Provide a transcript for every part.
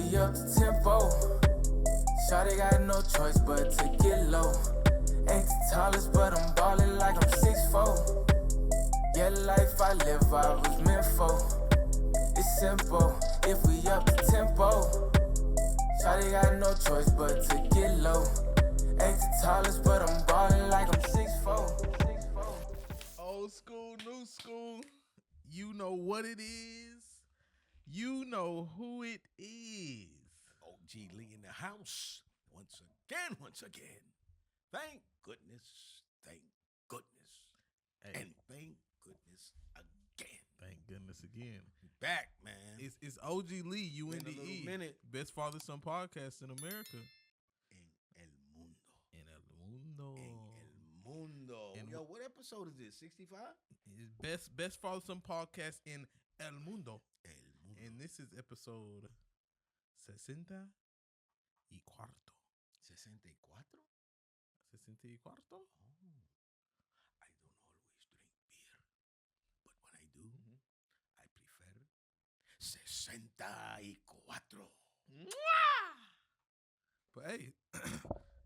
we up the tempo. Shawty got no choice but to get low. Ain't the tallest, but I'm ballin' like I'm 6'4". Yeah, the life I live, I was meant for. It's simple, if we up the tempo. Shawty got no choice but to get low. Ain't the tallest, but I'm ballin' like I'm 6'4". Old school, new school. You know what it is. You know who it is. OG Lee in the house. Once again. Thank goodness. Hey. And thank goodness again. Thank goodness again. Back, man. It's OG Lee, UNDE. Minute. Best father-son podcast in America. En el mundo. En el mundo. Yo, what episode is this? 65? It's best father-son podcast in el mundo. And this is episode 60 y cuarto. 64? 60 y cuarto? Oh. I don't always drink beer. But when I do, I prefer 64. But hey,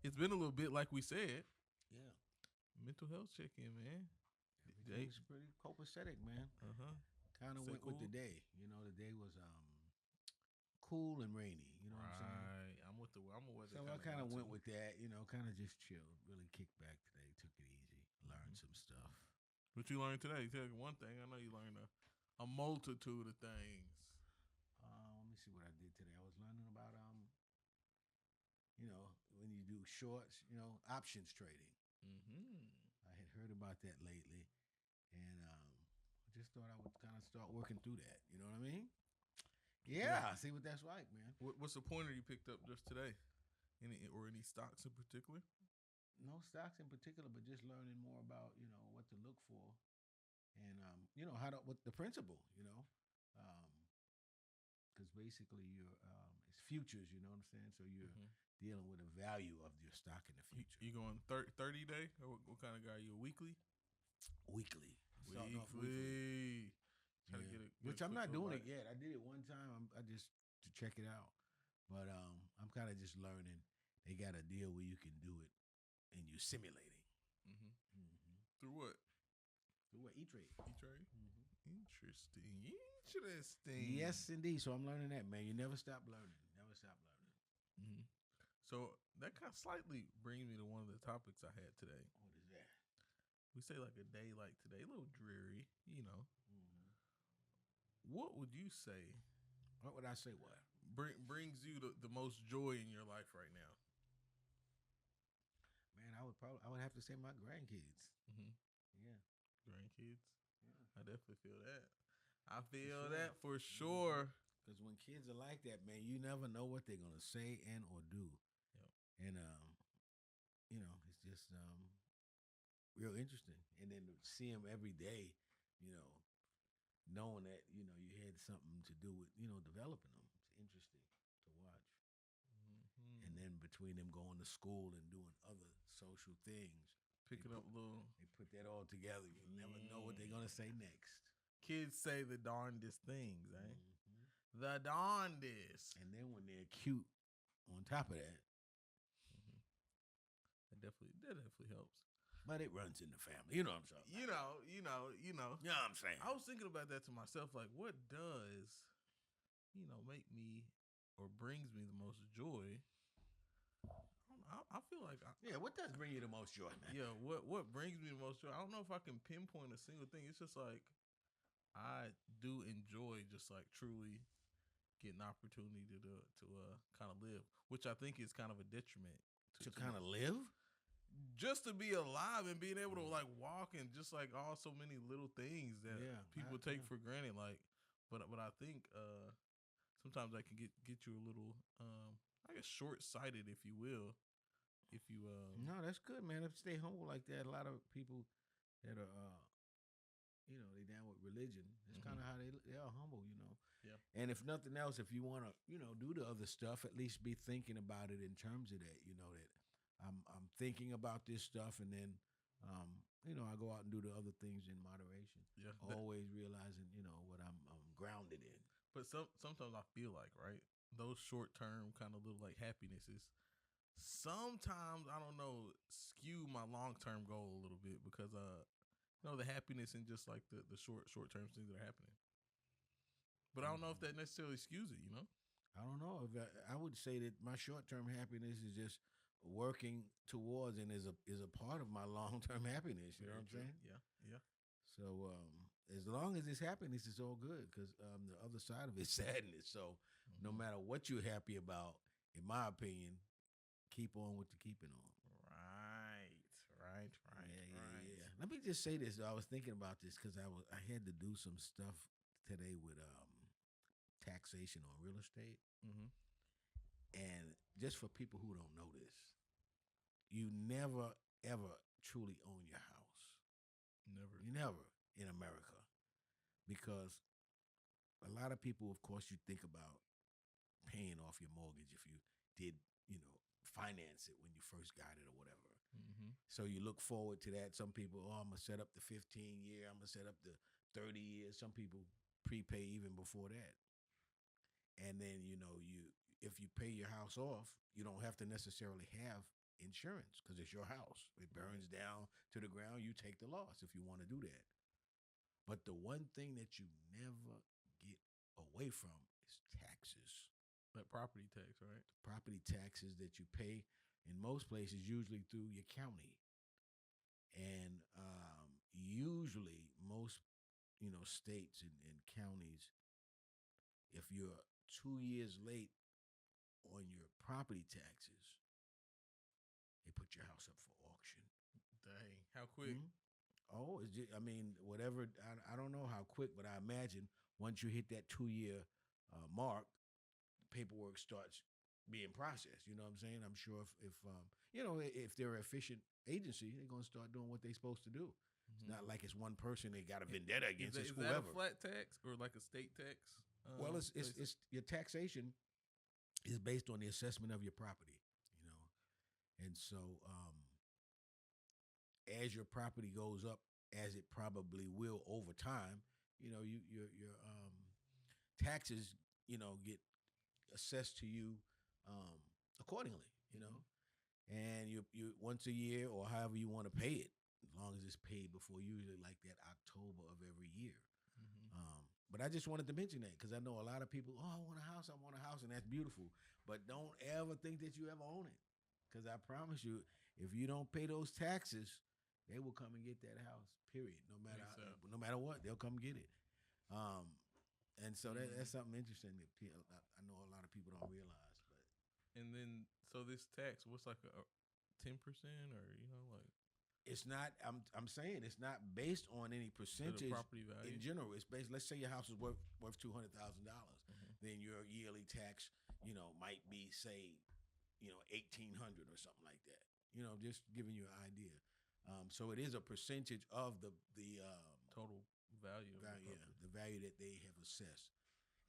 it's been a little bit like we said. Yeah. Mental health check-in, man. It's pretty copacetic, man. Kind of went with the day. You know, the day was cool and rainy. You know what I'm saying? I'm with the weather. So I kind of went with that. You know, kind of just chilled. Really kicked back today. Took it easy. Learned some stuff. What you learned today? Tell me one thing. I know you learned a multitude of things. Let me see what I did today. I was learning about you know, when you do shorts, you know, options trading. I had heard about that lately, and I just thought I would kind of start working through that. You know what I mean? Yeah. See what that's like, man. What's the pointer you picked up just today? Any stocks in particular? No stocks in particular, but just learning more about, you know, what to look for, and you know, what the principle, you know, because basically you're it's futures. You know what I'm saying? So you're dealing with the value of your stock in the future. You going 30-day? Or what kind of guy are you? A weekly? Weekly. Try to get Which I'm not doing it yet. I did it one time. I just to check it out, but I'm kind of just learning. They got a deal where you can do it, and you're simulating. Through what? Through what? E-Trade. E-Trade. Interesting. Yes, indeed. So I'm learning that, man. You never stop learning. So that kind of slightly brings me to one of the topics I had today. What is that? We say like a day like today, a little dreary, you know. What would you say? What would I say? What brings you the most joy in your life right now? Man, I would have to say my grandkids. Yeah, grandkids. Yeah. I definitely feel that. I feel that for sure. Because when kids are like that, man, you never know what they're gonna say and or do. And you know, it's just real interesting. And then to see them every day, you know, knowing that, you know, you had something to do with, you know, developing them. It's interesting to watch. And then between them going to school and doing other social things, they put that all together. You never know what they're gonna say next. Kids say the darndest things, eh? The darndest. And then when they're cute on top of that. That definitely helps. But it runs in the family. You know what I'm saying? You know. You know what I'm saying? I was thinking about that to myself. Like, what does, you know, make me or brings me the most joy? I feel like what does bring you the most joy, man? Yeah, what brings me the most joy? I don't know if I can pinpoint a single thing. It's just like I do enjoy just like truly getting opportunity to kind of live, which I think is kind of a detriment to kind of live. Just to be alive and being able to like walk and just like all so many little things that people take for granted. Like, but I think sometimes that can get you a little I guess short-sighted, if you will. If you no, that's good, man. If you stay humble like that, a lot of people that are you know, they down with religion. That's kind of how they are humble, you know. Yeah. And if nothing else, if you want to, you know, do the other stuff, at least be thinking about it in terms of that, you know, that I'm thinking about this stuff, and then you know, I go out and do the other things in moderation. Yeah. Always realizing, you know, what I'm grounded in. But sometimes I feel like, right, those short term kind of little like happinesses sometimes, I don't know, skew my long term goal a little bit because the happiness and just like the short term things that are happening. But I don't know if that necessarily skews it. I don't know. If I would say that my short term happiness is just working towards and is a part of my long term happiness. You know what I'm saying? Yeah, yeah. So as long as it's happiness, it's all good because the other side of it is sadness. So no matter what you're happy about, in my opinion, keep on with the keeping on. Right. Yeah. Let me just say this. I was thinking about this because I had to do some stuff today with taxation on real estate. Mm-hmm. And just for people who don't know this, you never ever truly own your house. Never. You never in America, because a lot of people, of course, you think about paying off your mortgage if you did, finance it when you first got it or whatever. Mm-hmm. So you look forward to that. Some people, I'm gonna set up the 15-year. I'm gonna set up the 30 years. Some people prepay even before that. And then if you pay your house off, you don't have to necessarily have insurance because it's your house. It burns down to the ground. You take the loss if you want to do that. But the one thing that you never get away from is taxes. Like property tax, right? Property taxes that you pay in most places, usually through your county. And usually most, states and counties, if you're 2 years late on your property taxes, they put your house up for auction. Dang, how quick? Mm-hmm. Oh, it's just, whatever. I don't know how quick, but I imagine once you hit that 2-year mark, paperwork starts being processed. You know what I'm saying? I'm sure if they're an efficient agency, they're going to start doing what they're supposed to do. Mm-hmm. It's not like it's one person they got a vendetta against. Is that a flat tax or like a state tax? Well, it's your taxation is based on the assessment of your property, and so as your property goes up, as it probably will over time, your taxes get assessed to you accordingly, and you once a year or however you want to pay it, as long as it's paid before usually like that October of every year. But I just wanted to mention that because I know a lot of people, I want a house, and that's beautiful. But don't ever think that you ever own it, because I promise you, if you don't pay those taxes, they will come and get that house. Period. No matter what, they'll come get it. And so that's something interesting that I know a lot of people don't realize. But and then so this tax, what's like a 10% or like. It's not. I'm saying it's not based on any percentage property value in general. It's based. Let's say your house is worth $200,000. Then your yearly tax, might be say, $1,800 or something like that. Just giving you an idea. So it is a percentage of the total value. The value that they have assessed.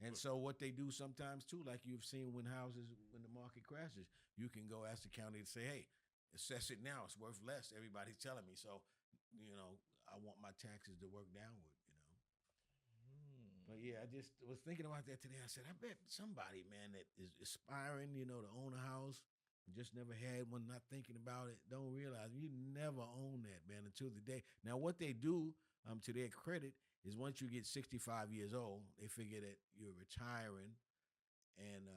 And so what they do sometimes too, like you've seen when the market crashes, you can go ask the county to say, hey, assess it now. It's worth less. Everybody's telling me. So, I want my taxes to work downward, But yeah, I just was thinking about that today. I said, I bet somebody, man, that is aspiring, to own a house, just never had one, not thinking about it, don't realize you never own that, man, until the day. Now, what they do, to their credit, is once you get 65 years old, they figure that you're retiring and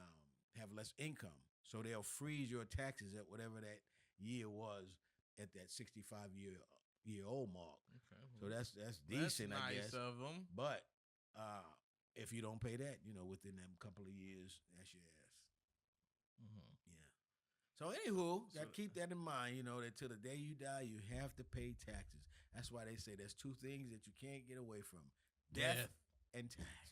have less income. So they'll freeze your taxes at whatever that year was at that 65-year-old mark. Okay. So that's decent, nice, I guess. Of them. But if you don't pay that, within them couple of years, that's your ass. Mm-hmm. Yeah. So anywho, gotta keep that in mind. That till the day you die, you have to pay taxes. That's why they say there's two things that you can't get away from: death and taxes.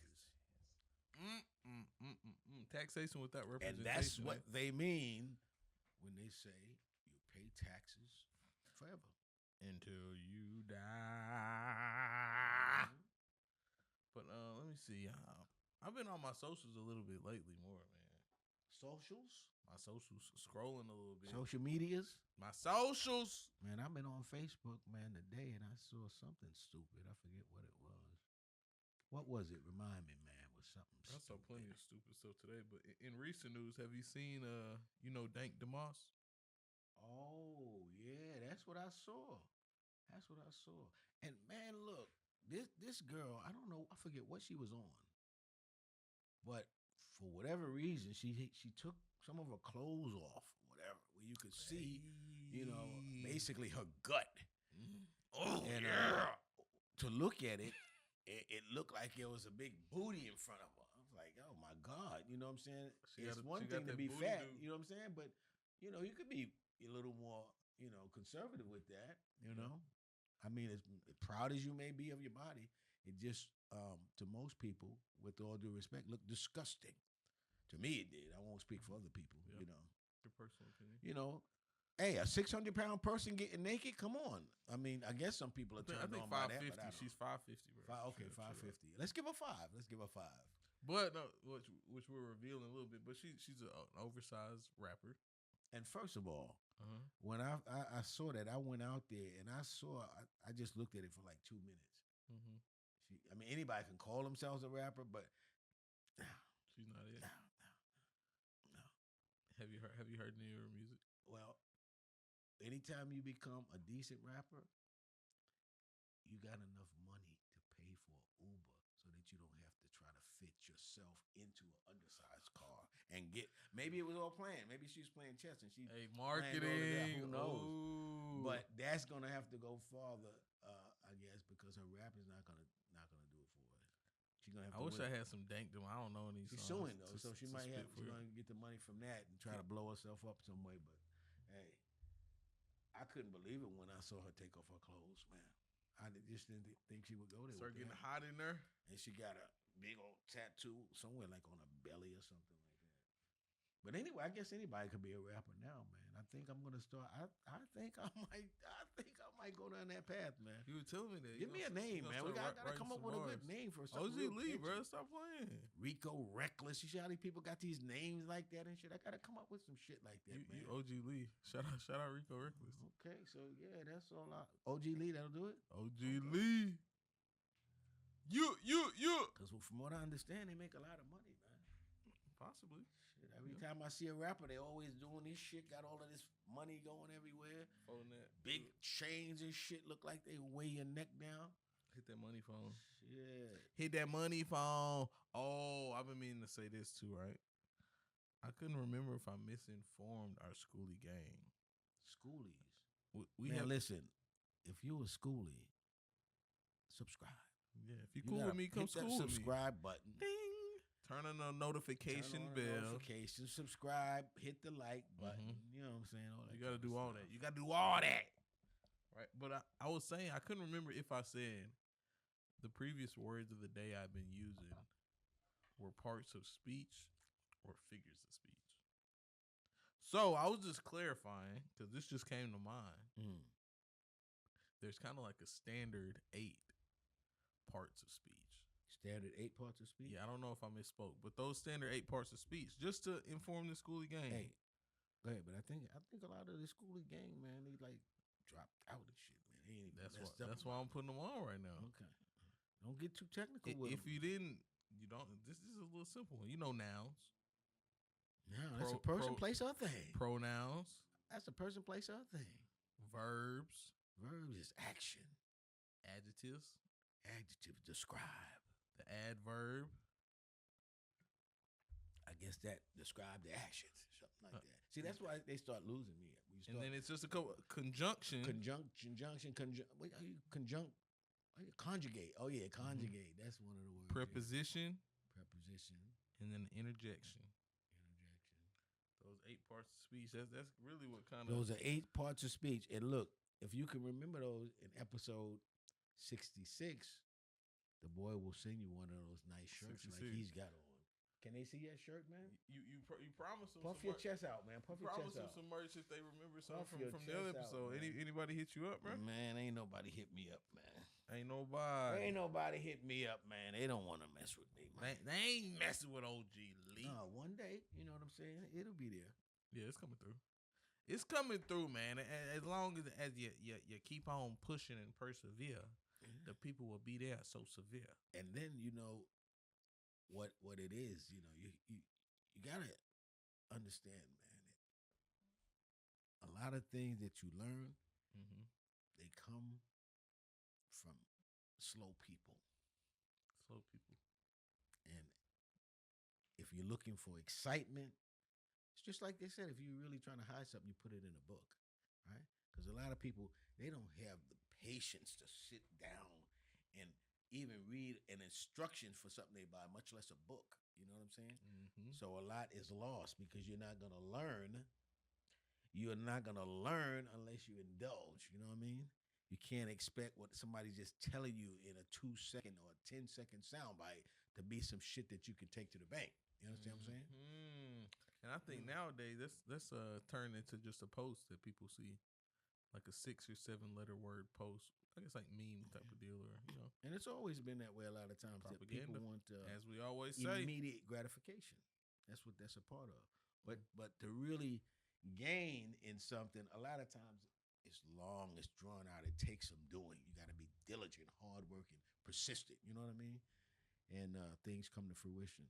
Taxation without representation. And that's what they mean when they say you pay taxes forever until you die. But let me see. I've been on my socials a little bit lately, more, man. Socials? My socials, scrolling a little bit. Social medias? My socials. Man, I've been on Facebook, man, today, and I saw something stupid. I forget what it was. What was it? Remind me, man. It was something. I saw plenty of stupid stuff today, but in recent news, have you seen Dank DeMoss? Oh yeah, that's what I saw. That's what I saw. And man, look, this girl, I don't know, I forget what she was on, but for whatever reason, she took some of her clothes off, whatever, where you could see, basically her gut. Oh, and yeah. To look at it, it looked like there was a big booty in front of her. I was like, oh my God, you know what I'm saying? It's one thing to be fat, you know what I'm saying? But you could be a little more, conservative with that, you know. I mean, as proud as you may be of your body, it just, to most people, with all due respect, looked disgusting. To me, it did. I won't speak for other people, Your personal opinion. Hey, a 600-pound person getting naked? Come on. I mean, I guess some people are turned on by that. But She's 550, bro. Okay, 550. Let's give her 5. But no, which we're revealing a little bit. But she's an oversized rapper. And first of all, when I saw that, I went out there and I just looked at it for like 2 minutes. Anybody can call themselves a rapper, but she's not it. No. Have you heard any of her music? Well, anytime you become a decent rapper, you got enough money to pay for Uber so that you don't have to try to fit yourself into an undersized car and get. Maybe it was all planned. Maybe she was playing chess and she marketing. Who knows? Ooh. But that's gonna have to go farther, I guess, because her rap is not gonna do it for her. She's gonna have. I wish I had some dank. I don't know any. She's suing though, so she's gonna get the money from that and try to blow herself up some way. But hey, I couldn't believe it when I saw her take off her clothes, man. I just didn't think she would go there. Start getting hot in there. And she got a big old tattoo somewhere like on her belly or something like that. But anyway, I guess anybody could be a rapper now, man. I think I'm gonna start. I think I might go down that path, man. You were telling me that. Give me a name, man. We gotta come up with a good name for something. OG Lee, bro. Stop playing. Rico Reckless. You see how these people got these names like that and shit? I gotta come up with some shit like that, man. You OG Lee. Shout out Rico Reckless. Okay, so yeah, that's all. OG Lee, that'll do it. OG Lee. You. Because from what I understand, they make a lot of money, man. Possibly. Shit, every time I see a rapper, they always doing this shit. Got all of this money going everywhere. Big chains and shit. Look like they weigh your neck down. Hit that money phone. Yeah. Hit that money phone. Oh, I've been meaning to say this too, right? I couldn't remember if I misinformed our schoolie gang. Schoolies. Listen. If you a schoolie, subscribe. Yeah, if you cool with me, come hit school that with me. Subscribe button. Ding. Turn on the notification bell. Subscribe. Hit the like button. You know what I'm saying? You got to do all that. You got to do all that. Right? But I was saying, I couldn't remember if I said the previous words of the day I've been using were parts of speech or figures of speech. So I was just clarifying, because this just came to mind. There's kind of like a standard 8 parts of speech. Standard 8 parts of speech? Yeah, I don't know if I misspoke, but those standard 8 parts of speech, just to inform the schoolie gang. Hey, go ahead, but I think a lot of the schoolie gang, man, they like dropped out and shit, man. That's why I'm putting them on right now. Okay. Don't get too technical with if you didn't, you don't. This is a little simple. You know nouns. Now that's a person, place, or thing. Pronouns. That's a person, place, or thing. Verbs. Verbs is action. Adjectives. Adjectives describe. The adverb. I guess that describe the actions, something like that. See, that's why they start losing me. And then it's just a conjunction. Conjugate. Oh yeah, conjugate. That's one of the words. Preposition. Preposition. And then interjection. Those 8 parts of speech. That's really what kind of. Those are 8 parts of speech. And look, if you can remember those in episode 66, the boy will send you one of those nice shirts 66. Like he's got on. Can they see that shirt, man? You promise them. Puff your chest out, man. Puff your chest out. Promise them some merch if they remember something from the other episode. Anybody hit you up, bro? Man, ain't nobody hit me up, man. Ain't nobody hit me up, man. They don't want to mess with me, man. They ain't messing with OG Lee. No, one day, you know what I'm saying? It'll be there. Yeah, it's coming through. It's coming through, man. As long as you keep on pushing and persevere, the people will be there so severe. And then, what it is. You know, you gotta understand, man. A lot of things that you learn, they come from slow people. Slow people. And if you're looking for excitement, it's just like they said, if you're really trying to hide something, you put it in a book, right? Because a lot of people, they don't have the patience to sit down and even read an instruction for something they buy, much less a book. You know what I'm saying? So a lot is lost because you're not going to learn. You're not going to learn unless you indulge. You know what I mean? You can't expect what somebody's just telling you in a 2-second or 10-second soundbite to be some shit that you can take to the bank. You understand what I'm saying? And I think nowadays that's turned into just a post that people see, like a 6 or 7 letter word post. I guess like meme type of deal, or And it's always been that way a lot of times. That people want as we always say, immediate gratification. That's what that's a part of. But to really gain in something, a lot of times it's long, it's drawn out. It takes some doing. You got to be diligent, hardworking, persistent. You know what I mean? And things come to fruition.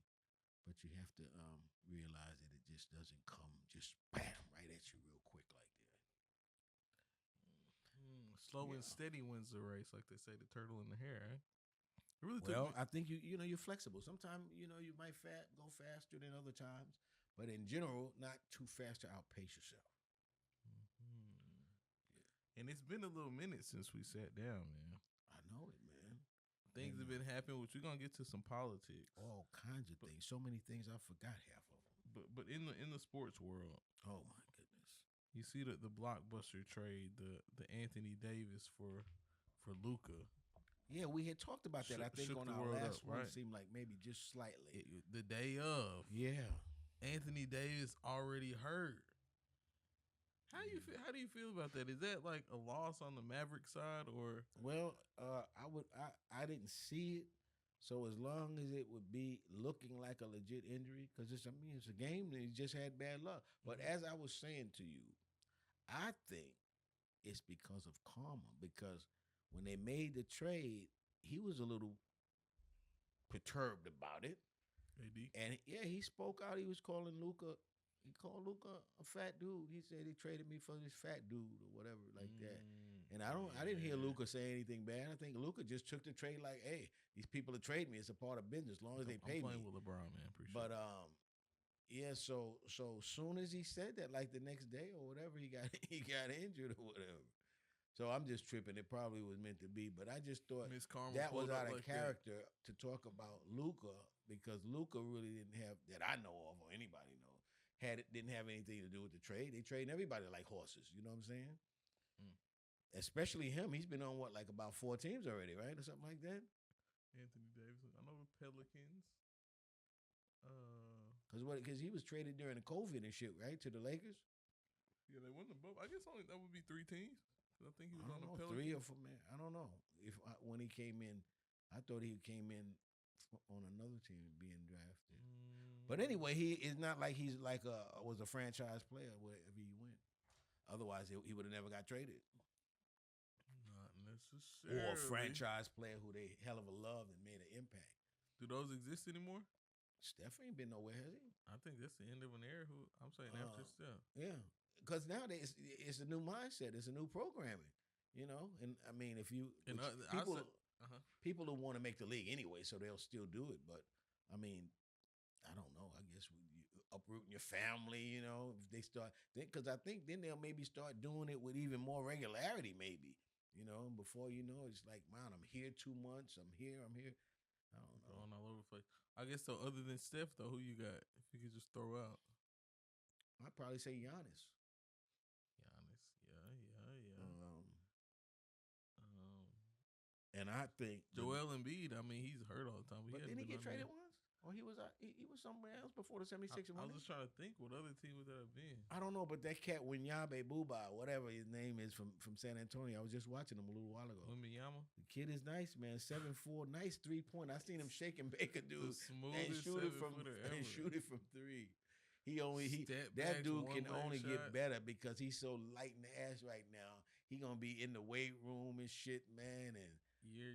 But you have to realize that it just doesn't come just bam right at you real quick like that. Slow and steady wins the race, like they say, the turtle in the hare. It really I think you're flexible. Sometimes you might go faster than other times, but in general, not too fast to outpace yourself. And it's been a little minute since we sat down, man. I know it, man. Things have been happening, which we're gonna get to some politics. All kinds of things. So many things I forgot half of them. But in the sports world, oh my goodness, you see the blockbuster trade, the Anthony Davis for Luka. Yeah, we had talked about that. I think on our last one, right? It seemed like maybe just slightly. The day of, Anthony Davis already hurt. How do you feel about that? Is that like a loss on the Maverick side, or? Well, I didn't see it, so as long as it would be looking like a legit injury, because it's a game and he just had bad luck. But as I was saying to you, I think it's because of karma. Because when they made the trade, he was a little perturbed about it. AD. And he spoke out. He was calling Luka. He called Luka a fat dude. He said he traded me for this fat dude or whatever like that. And I didn't hear Luka say anything bad. I think Luka just took the trade like, hey, these people are trading me. It's a part of business as long as they pay me. I'm playing with LeBron, man. Appreciate but it. So soon as he said that, like the next day or whatever, he got injured or whatever. So I'm just tripping. It probably was meant to be, but I just thought that was out of character to talk about Luka, because Luka really didn't have, that I know of or anybody know, didn't have anything to do with the trade. They trading everybody like horses. You know what I'm saying? Especially him. He's been on like about 4 teams already, right, or something like that. Anthony Davis. I know the Pelicans. Because he was traded during the COVID and shit, right, to the Lakers. Yeah, they won the both. I guess that would be 3 teams. I think he was on the Pelicans. 3 or 4, man. I don't know when he came in. I thought he came in on another team being drafted. But anyway, he is not like he's like was a franchise player wherever he went. Otherwise, he would have never got traded. Not necessarily. Or a franchise player who they hell of a love and made an impact. Do those exist anymore? Steph ain't been nowhere, has he? I think that's the end of an era. I'm saying after Steph. Yeah, because nowadays it's a new mindset. It's a new programming. And I mean, if you people who want to make the league anyway, so they'll still do it. But I mean, I don't know. I guess you uprooting your family, if they start, because I think then they'll maybe start doing it with even more regularity, maybe, before you know, it's like, man, I'm here 2 months. I'm here. I don't know. Going all over the place. I guess so. Other than Steph, though, who you got? If you could just throw out, I'd probably say Giannis. And I think Joel Embiid. I mean, he's hurt all the time. But didn't he get traded once? Or he was somewhere else before the 76ers. I was just trying to think what other team would that have been. I don't know, but that cat Wenyabe Buba, whatever his name is from San Antonio. I was just watching him a little while ago. Wembanyama? The kid is nice, man. 7'4", nice 3-point. I seen him shake and bake a dude and shoot it from 3. That dude can only get better because he's so light in the ass right now. He gonna be in the weight room and shit, man, and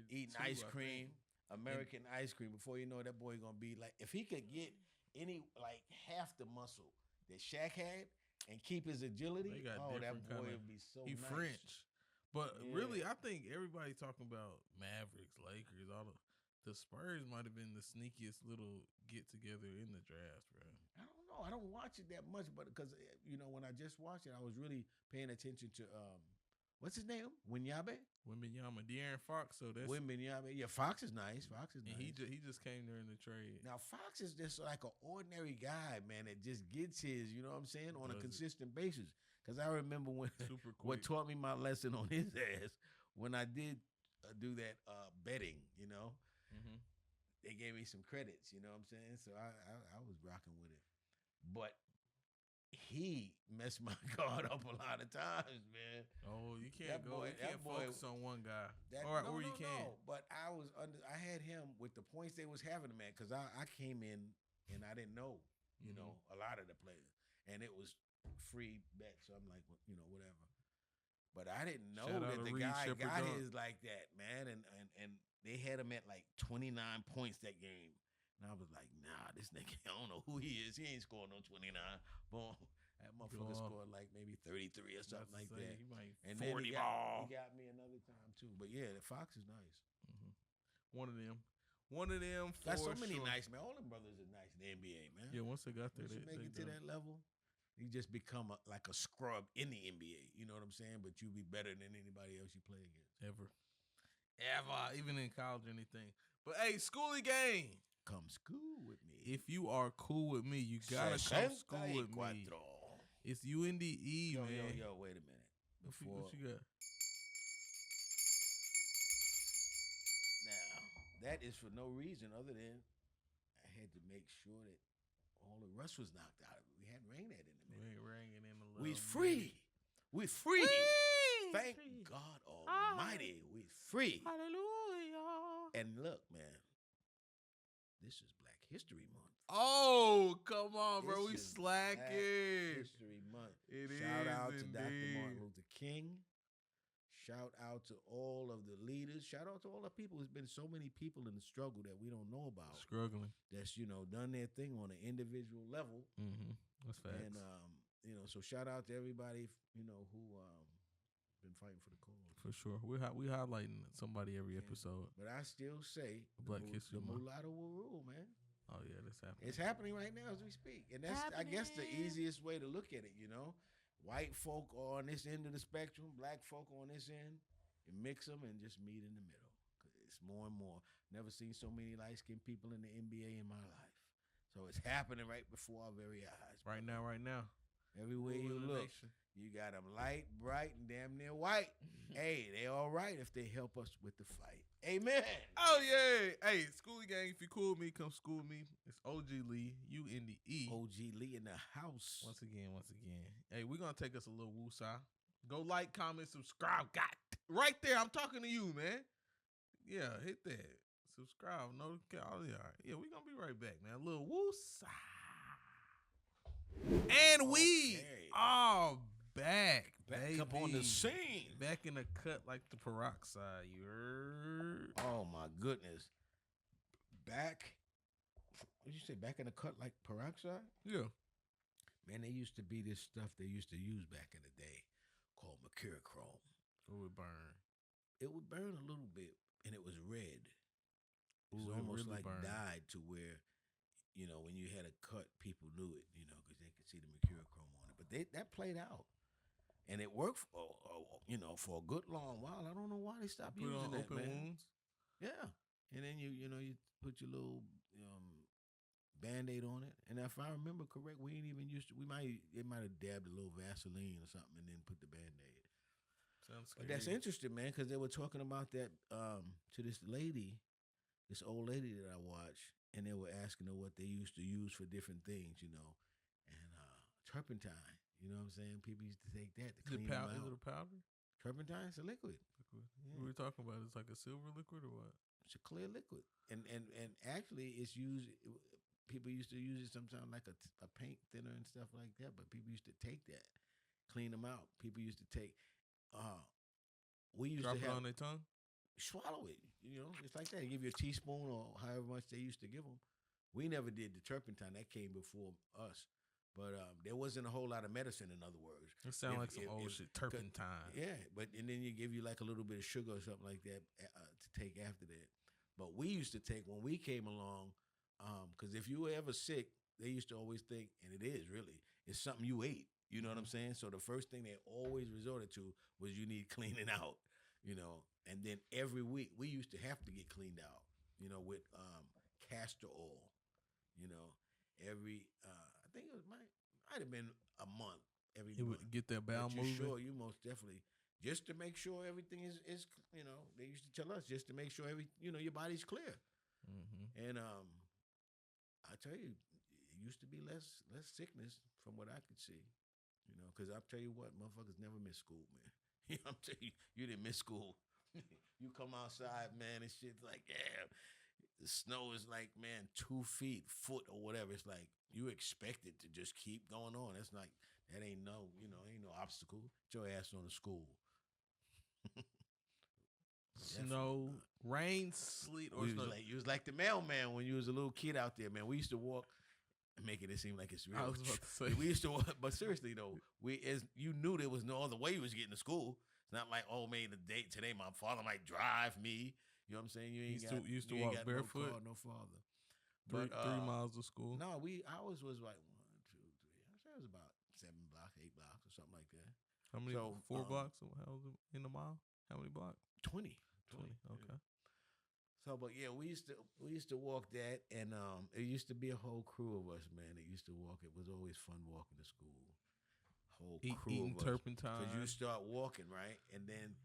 eating ice cream. American ice cream. Before you know it, that boy gonna be like, if he could get any like half the muscle that Shaq had and keep his agility, that boy would be so he nice. French. But really, I think everybody talking about Mavericks, Lakers, all the Spurs might have been the sneakiest little get together in the draft, bro. I don't know. I don't watch it that much, but because when I just watched it, I was really paying attention to what's his name? Wembanyama. De'Aaron Fox. So that's Wembanyama. Yeah, Fox is nice. Fox is nice. He just came there in the trade. Now Fox is just like an ordinary guy, man, that just gets his. You know what I'm saying, on a consistent basis. Because I remember when what taught me my lesson on his ass when I did do that betting. They gave me some credits. You know what I'm saying? So I was rocking with it, but he messed my card up a lot of times, man. Oh, you can't focus on one guy. You can. But I had him with the points they was having him at, because I came in and I didn't know, a lot of the players, and it was free bet. So I'm like, whatever. But I didn't know that the guy got his like that, man, and they had him at like 29 points that game. And I was like, nah, this nigga, I don't know who he is. He ain't scoring no 29. Boom. That motherfucker scored like maybe 33 or something like that. And 40 then he got me another time too. But yeah, the Fox is nice. Mm-hmm. One of them. Got so many nice, man. All them brothers are nice in the NBA, man. Yeah, once they got there, they make it to that level, you just become like a scrub in the NBA. You know what I'm saying? But you be better than anybody else you play against. Ever. Even in college or anything. But hey, Schoolie gang. Come school with me. If you are cool with me, you gotta come school with me. It's UNDE, man. Yo, wait a minute. What you got? Now, that is for no reason other than I had to make sure that all the rust was knocked out of it. We hadn't rang that in a minute. We ain't ringing in a little. We's free. We're free. Thank God Almighty. We're free. Hallelujah. And look, man, this is Black History Month. Oh, come on, bro. We slacking. Black History Month. It Shout is out to indeed. Dr. Martin Luther King. Shout out to all of the leaders. Shout out to all the people. There's been so many people in the struggle that we don't know about. Struggling. That's, done their thing on an individual level. Mm-hmm. That's facts. And, so shout out to everybody, who been fighting for the cause. For sure. We highlighting somebody every episode. But I still say Black History Month. mulatto will rule, man. Oh, yeah, that's happening. It's happening right now as we speak. And that's, I guess, the easiest way to look at it, White folk are on this end of the spectrum, black folk on this end. You mix them and just meet in the middle. Because it's more and more. Never seen so many light-skinned people in the NBA in my life. So it's happening right before our very eyes. Right now. Everywhere you look, you got them light, bright, and damn near white. Hey, they all right if they help us with the fight. Amen. Oh, yeah. Hey, Schoolie gang, if you cool with me, come school with me. It's OG Lee, UNDE. OG Lee in the house. Once again. Hey, we're going to take us a little woosah. Go like, comment, subscribe. Right there, I'm talking to you, man. Yeah, hit that. Subscribe. Yeah, we're going to be right back, man. A little woosah. And we are back up on the scene. Back in the cut like the peroxide. You heard? Oh, my goodness. Back. What did you say? Back in the cut like peroxide? Yeah. Man, there used to be this stuff they used to use back in the day called mercurochrome. It would burn. It would burn a little bit, and it was red. It was almost really like dyed to where, when you had a cut, people knew it, because they could see the mercurochrome on it. But that played out, and it worked for a good long while. I don't know why they stopped using that, open man. Wounds? Yeah, and then you put your little Band-Aid on it, and if I remember correct, we ain't even used to. It might have dabbed a little Vaseline or something, and then put the Band-Aid. Sounds scary. But that's interesting, man, because they were talking about that to this old lady that I watched, and they were asking her what they used to use for different things, and turpentine. You know what I'm saying? People used to take that to clean them out. Is it a powder? Turpentine is a liquid. Yeah. What are we talking about? It's like a silver liquid or what? It's a clear liquid, and actually it's used. People used to use it sometimes like a paint thinner and stuff like that. But people used to take that, clean them out. People used to take. We used Drop to it have on their tongue. swallow it. You know, it's like that. They give you a teaspoon or however much they used to give them. We never did the turpentine. That came before us. But there wasn't a whole lot of medicine, in other words. It sounds like some old shit, turpentine. Yeah, and then you give you like a little bit of sugar or something like that to take after that. But we used to take, when we came along, because if you were ever sick, they used to always think, and it is really, it's something you ate. You know what I'm saying? So the first thing they always resorted to was you need cleaning out, you know. And then every week, we used to have to get cleaned out, you know, with castor oil, you know. I think it might have been a month. Every month. Would get that bowel moving. Sure, you most definitely, just to make sure everything is you know, they used to tell us just to make sure your body's clear. Mm-hmm. And I tell you, it used to be less sickness from what I could see, you know, because I'll tell you what, motherfuckers never miss school, man. You know, I'm telling you, you didn't miss school. You come outside, man, and shit's like, yeah, the snow is like, man, 2 feet, foot, or whatever. It's like you expect it to just keep going on. It's like that ain't no obstacle. Get your ass on to school. Snow, rain, sleet, or snow. You was like the mailman when you was a little kid out there, man. We used to walk, making it seem like it's real. I was about to say. We used to walk, but seriously though, you knew there was no other way you was getting to school. It's not like, oh man, today my father might drive me. You know what I'm saying? You used to walk barefoot. No father. 3 miles to school. No, ours was like 1, 2, 3. I say it was about 7 blocks, 8 blocks, or something like that. How many? 4 blocks? How was it in a mile? How many blocks? 20. Okay. So, but yeah, we used to walk that, and it used to be a whole crew of us, man. That used to walk. It was always fun walking to school. Whole crew eating of us. turpentine. Because you start walking, right, and then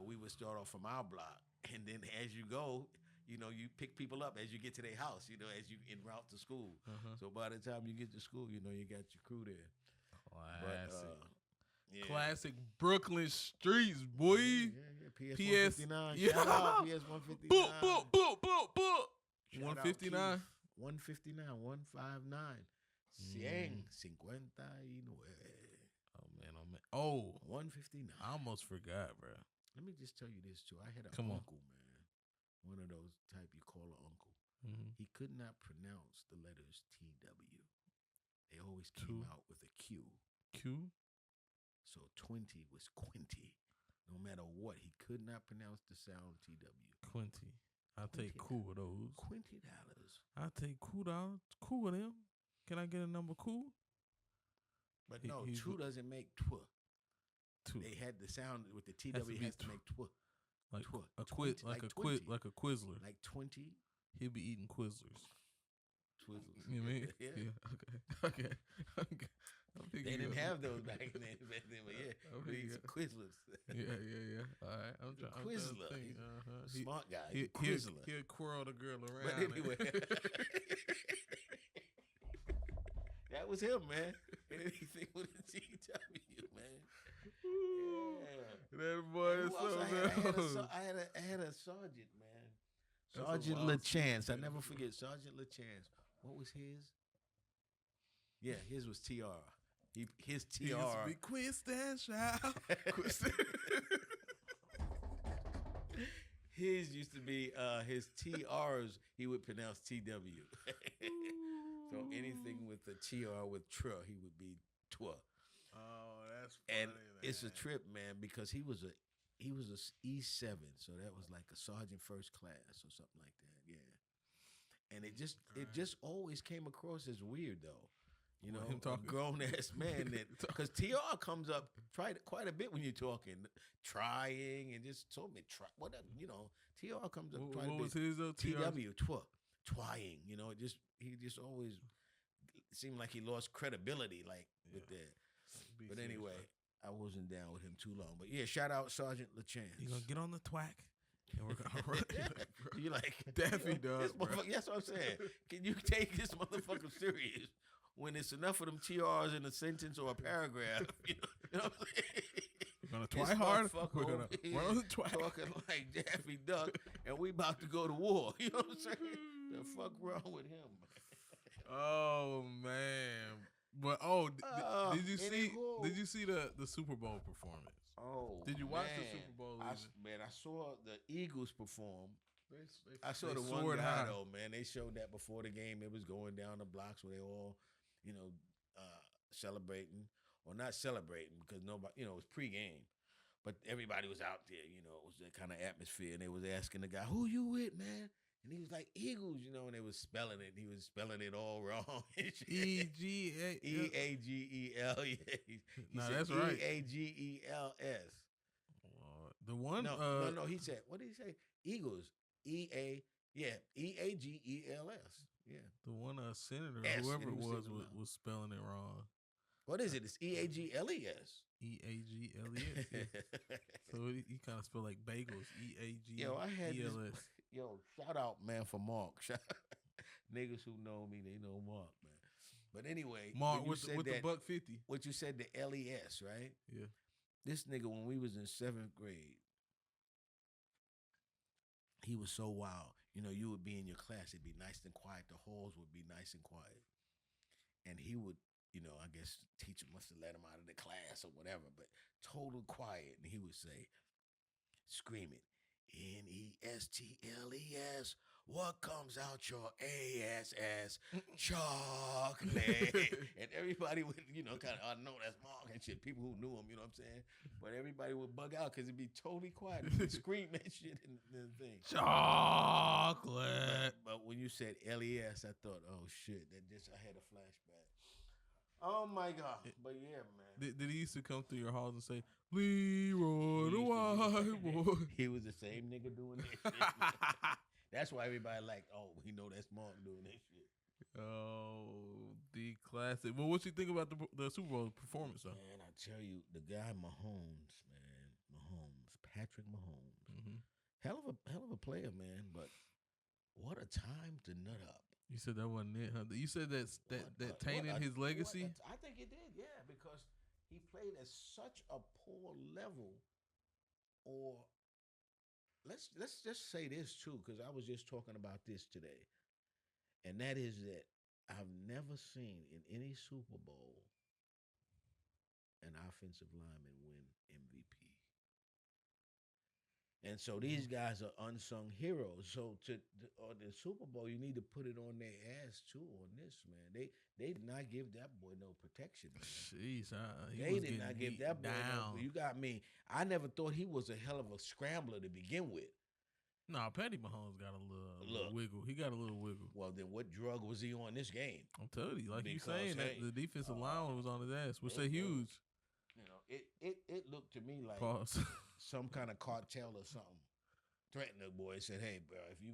we would start off from our block, and then as you go, you pick people up as you get to their house. As you en route to school. So by the time you get to school, you got your crew there. Classic. Yeah. Classic Brooklyn streets, boy. Yeah. PS 159. Yeah. Shout out PS 159. Book. 159. 159. 159. 159. Oh man. Oh, 159. I almost forgot, bro. Let me just tell you this too. I had an uncle, man. One of those type you call an uncle. Mm-hmm. He could not pronounce the letters TW. They always came out with a Q. Q? So 20 was Quinty. No matter what, he could not pronounce the sound TW. Quinty. I'll take cool with those. $20. I'll take cool dollars. Cool with them. Can I get a number cool? But no, two doesn't make tw. They had the sound with the TW has to make tw. Like tw. A Quizler. Like 20. He'll be eating Quizzlers. Twizzlers. You know what I mean? Yeah. Okay. They didn't have those back then, but yeah, these Quizlers. Yeah. All right, I'm trying. Quizler, He's smart guy. Quizler. He'll twirl the girl around. But anyway, that was him, man. Anything with a TW, man. Yeah. That boy is so I had a sergeant, man. Sergeant LaChance. I never forget Sergeant LaChance. What was his? Yeah, his was TR. His TR. He used to be quiz that shout. His used to be his TRs. He would pronounce TW. So anything with the TR with tr, he would be twa. Oh, that's funny. And it's a trip, man, because he was a E7, so that was like a sergeant first class or something like that. Yeah. And it just always came across as weird though. A grown ass man that because TR comes up quite a bit when you're talking, trying and just told me try whatever. TR comes up. What was his though? TW trying. He just always seemed like he lost credibility with that. But anyway, I wasn't down with him too long. But yeah, shout out Sergeant LaChance. You gonna get on the twack? And we're gonna run. You like Daffy Duck. That's what I'm saying. Can you take this motherfucker serious? When it's enough of them TRs in a sentence or a paragraph, you know what I'm saying? We're gonna try hard. We're gonna run on the twack. Talking like Daffy Duck, and we about to go to war. You know what I'm saying? The fuck wrong with him? Oh man! But did you see the Superbowl performance? Oh, Did you watch the man. Super Bowl? I saw the Eagles perform. I saw they the one soared guy high. though, man. They showed that before the game. It was going down the blocks where they all, you know, celebrating or not celebrating because nobody, it was pregame, but everybody was out there. It was that kind of atmosphere, and they was asking the guy, "Who you with, man?" And he was like, "Eagles," and they was spelling it. And he was spelling it all wrong. E-G-A- Eagel. Yeah. He Nah, said that's right. Eagels. The one. No. He said, what did he say? Eagles. Eagels. Yeah. The one senator, S, whoever and it he was was, saying it wrong. was spelling it wrong. What is it? It's Eagles. E-A-G-L-E-S. Yeah. So he kind of spelled like bagels. E-A-G-E-L-S. Shout out, man, for Mark. Niggas who know me, they know Mark, man. But anyway, Mark with the $1.50. What you said, the LES, right? Yeah. This nigga, when we was in 7th grade, he was so wild. You would be in your class, it'd be nice and quiet. The halls would be nice and quiet. And he would, I guess teacher must have let him out of the class or whatever, but total quiet. And he would say, scream it, Nestles, what comes out your ass, chocolate. And everybody would, kind of, I know that's Mark and shit, people who knew him, you know what I'm saying? But everybody would bug out because it'd be totally quiet. He'd scream that shit in the thing. Chocolate. But when you said LES, I thought, oh shit, I had a flashback. Oh my God. But yeah, man. Did he used to come through your halls and say, Leroy the white boy? He was the same nigga doing that shit. That's why everybody like, oh, we know that's Mark doing that shit. Oh, the classic. Well, what you think about the Super Bowl performance, though? Man, I tell you, the guy Mahomes, Patrick Mahomes, hell of a player, man. But what a time to nut up. You said that wasn't it, huh? You said that tainted his legacy? I think it did, yeah, because he played at such a poor level. Or let's just say this too, because I was just talking about this today, and that is that I've never seen in any Super Bowl an offensive lineman win MVP. And so these guys are unsung heroes. So on the Super Bowl, you need to put it on their ass too. On this, man, they did not give that boy no protection. Man. Jeez, they did not give that boy no. You got me. I never thought he was a hell of a scrambler to begin with. Nah, Patty Mahomes got a little wiggle. He got a little wiggle. Well, then what drug was he on this game? I'm telling you, like you saying, that the defensive line was on his ass, which they huge. It looked to me like some kind of cartel or something threatened the boy and said, "Hey, bro, if you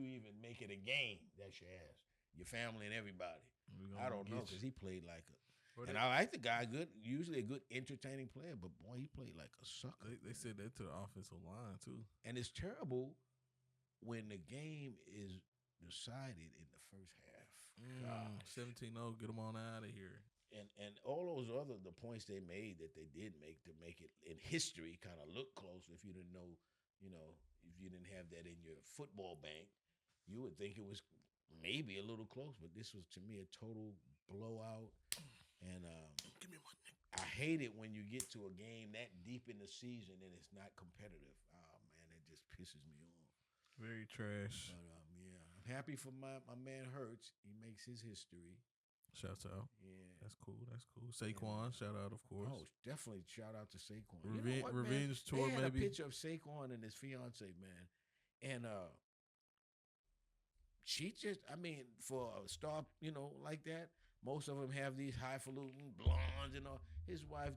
even make it a game, that's your ass, your family and everybody." I don't know because he played like and I like the guy, usually a good entertaining player, but boy, he played like a sucker. They said that to the offensive line too, and it's terrible when the game is decided in the first half. 17-0, get them on out of here. And all those the points they made that they did make to make it in history kind of look close. If you didn't know, if you didn't have that in your football bank, you would think it was maybe a little close. But this was, to me, a total blowout. And give me my name. I hate it when you get to a game that deep in the season and it's not competitive. Oh, man, it just pisses me off. Very trash. But, yeah, I'm happy for my man Hurts. He makes his history. Shouts out. Yeah. That's cool. Saquon, shout out, of course. Oh, definitely shout out to Saquon. Revenge tour, they had maybe. a picture of Saquon and his fiance, man. And she just, for a star, like that, most of them have these highfalutin blondes and all. His wife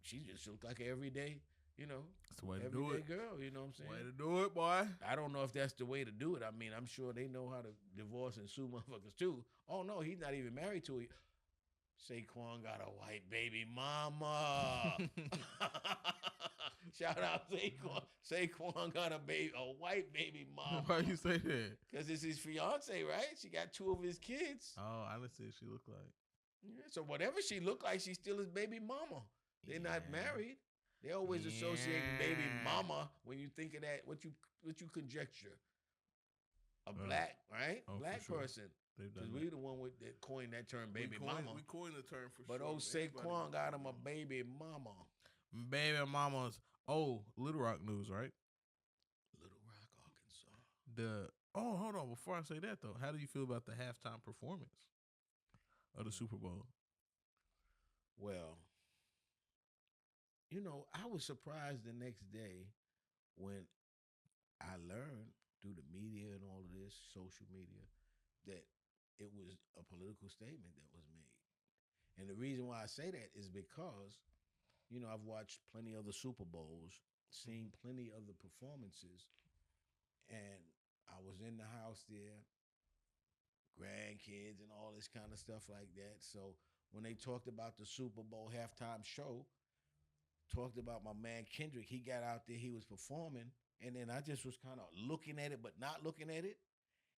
she just looked like an everyday, That's the way to do everyday it. girl, you know what I'm saying? Way to do it, boy. I don't know if that's the way to do it. I'm sure they know how to divorce and sue motherfuckers too. Oh, no, he's not even married to her. Saquon got a white baby mama. Shout out Saquon. Saquon got a white baby mama. Why you say that? Because it's his fiance, right? She got 2 of his kids. Oh, I didn't see what she looked like. Yeah, so whatever she looked like, she's still his baby mama. They're not married. They always associate baby mama when you think of that. What you conjecture? A black, right? Black person. Because we the one that coined that term, baby mama. We coined the term for sure. But Saquon got him a baby mama. Baby Mamas. Oh, Little Rock news, right? Little Rock, Arkansas. Hold on. Before I say that though, how do you feel about the halftime performance of the Super Bowl? Well, I was surprised the next day when I learned through the media and all of this social media that it was a political statement that was made. And the reason why I say that is because, I've watched plenty of the Super Bowls, seen plenty of the performances, and I was in the house there, grandkids and all this kind of stuff like that. So when they talked about the Super Bowl halftime show, talked about my man Kendrick, he got out there, he was performing, and then I just was kind of looking at it but not looking at it.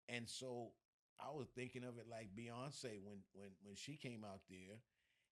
And so I was thinking of it like Beyonce when she came out there.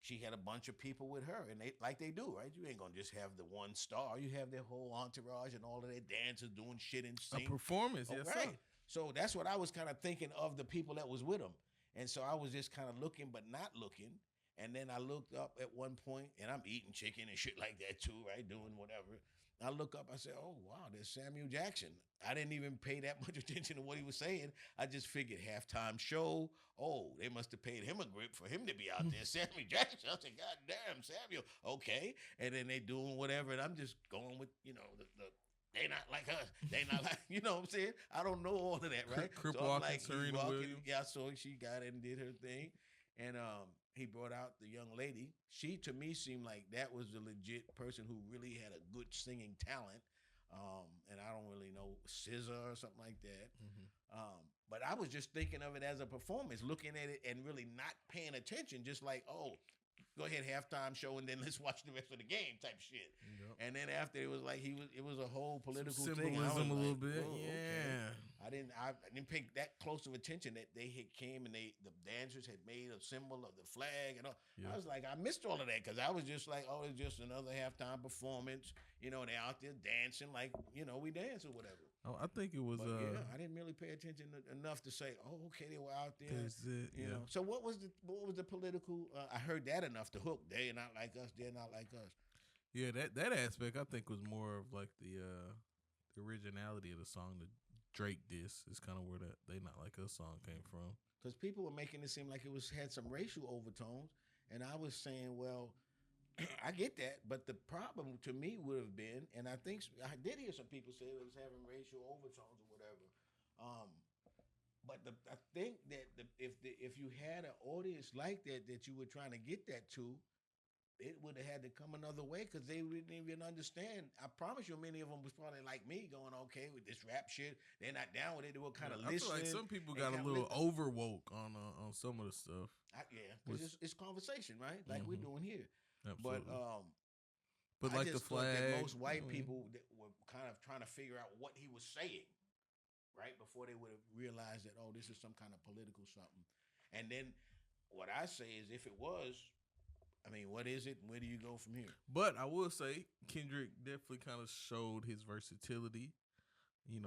She had a bunch of people with her, and they do, right? You ain't gonna just have the one star. You have their whole entourage and all of their dancers doing shit and A singing. performance, yes, right. sir. So that's what I was kind of thinking of the people that was with them. And so I was just kind of looking but not looking. And then I looked up at one point, and I'm eating chicken and shit like that too, right? Doing whatever. I look up, I said, oh, wow, there's Samuel Jackson. I didn't even pay that much attention to what he was saying. I just figured halftime show. Oh, they must have paid him a grip for him to be out there. Samuel Jackson. I said, God damn, Samuel. Okay. And then they doing whatever, and I'm just going with, they not like us. They not like, you know what I'm saying? I don't know all of that, right? Crip so walking, like, Serena Williams. Yeah, so she got in and did her thing. And he brought out the young lady. She, to me, seemed like that was the legit person who really had a good singing talent. And I don't really know SZA or something like that. But I was just thinking of it as a performance, looking at it and really not paying attention, just like, oh, go ahead, halftime show, and then let's watch the rest of the game type shit. Yep. And then after it was like it was a whole political thing. Symbolism a little like, bit, oh, yeah. Okay. I didn't pay that close of attention that they had came and the dancers had made a symbol of the flag and all. Yeah. I was like, I missed all of that because I was just like, oh, it's just another halftime performance. They're out there dancing like we dance or whatever. Oh, I think it was. I didn't really pay attention enough to say, oh, okay, they were out there. That's it. You know. So what was the political? I heard that enough to hook. They're not like us. They're not like us. Yeah, that aspect I think was more of like the originality of the song. The Drake diss is kind of where that "They Not Like Us" song came from. Because people were making it seem like it had some racial overtones, and I was saying, well, I get that, but the problem to me would have been, and I think I did hear some people say it was having racial overtones or whatever. But I think that if you had an audience like that you were trying to get that to, it would have had to come another way because they didn't even understand. I promise you, many of them was probably like me, going, okay, with this rap shit, they're not down with it. They were kind of listening. I feel like some people got a little overwoke on some of the stuff. Because it's conversation, right? Like we're doing here. Absolutely. But like I just the flag, thought that most white people that were kind of trying to figure out what he was saying, right, before they would have realized that, oh, this is some kind of political something. And then what I say is, if it was, I mean, what is it? Where do you go from here? But I will say Kendrick definitely kind of showed his versatility. What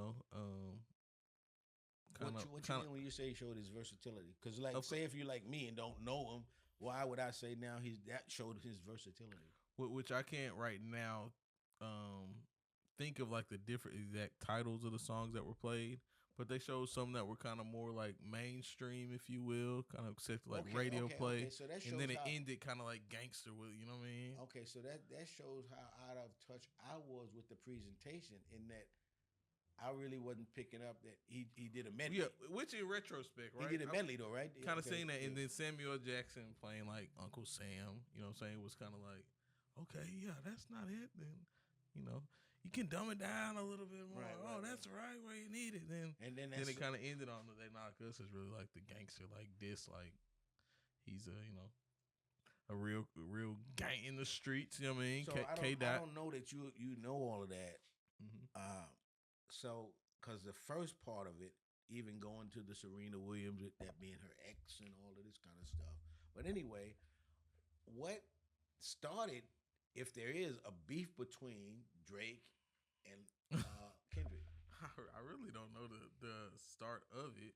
you mean when you say he showed his versatility? Because, like, say if you're like me and don't know him, why would I say now that showed his versatility? Which I can't right now think of like the different exact titles of the songs that were played. But they showed some that were kind of more like mainstream, if you will, kind of set like radio play. Okay, so that shows and then it ended kind of like gangster with, you know what I mean? Okay, so that shows how out of touch I was with the presentation in that I really wasn't picking up that he did a medley. Yeah, which in retrospect, right? He did a medley though, right? Kind of saying that, and then Samuel Jackson playing like Uncle Sam, you know what I'm saying? It was kind of like, okay, yeah, that's not it. Then, you can dumb it down a little bit more. Right, that's right where you need it. Then it kind of ended on the "They Not Like Us" is really like the gangster, like this, like he's a real gang in the streets. You know what I mean? So I don't know that you know all of that. Mm-hmm. So because the first part of it, even going to the Serena Williams, that being her ex and all of this kind of stuff. But anyway, what started? If there is a beef between Drake and Kendrick, I really don't know the start of it,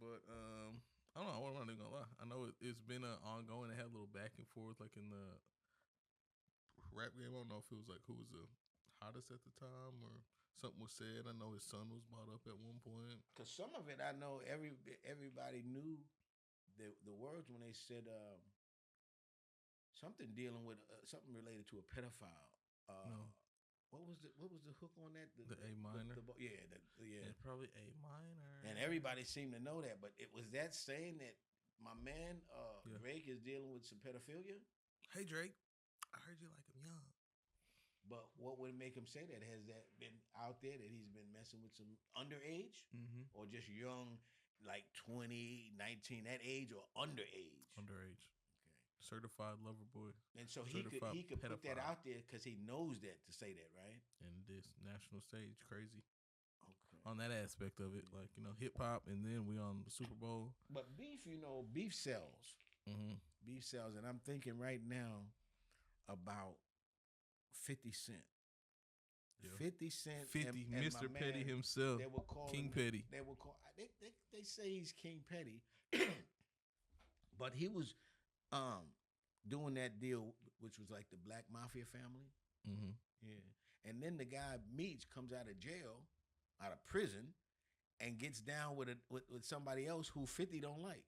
but I don't know. I'm not even gonna lie. I know it's been ongoing. It had a little back and forth, like in the rap game. I don't know if it was like who was the hottest at the time or something was said. I know his son was brought up at one point. Because some of it, I know everybody knew the words when they said something dealing with something related to a pedophile. No. What was the hook on that? The A minor. Yeah, probably A minor. And everybody seemed to know that, but it was that saying that my man Drake is dealing with some pedophilia. Hey Drake, I heard you like him young. But what would make him say that? Has that been out there that he's been messing with some underage or just young, like 20, 19, that age or underage? Underage. Okay. Certified lover boy. And so he could put that out there because he knows that to say that, right? And this national stage, crazy. Okay. On that aspect of it, like, hip hop, and then we on the Super Bowl. But beef sells. Mm-hmm. Beef sells, and I'm thinking right now about 50 Cent. Yeah. 50 Cent. 50, and Mr. Petty himself. They would call King him, Petty. They say he's King Petty. But he was doing that deal, which was like the Black Mafia family. Mm-hmm. Yeah. And then the guy Meech comes out of jail, out of prison, and gets down with somebody else who 50 don't like.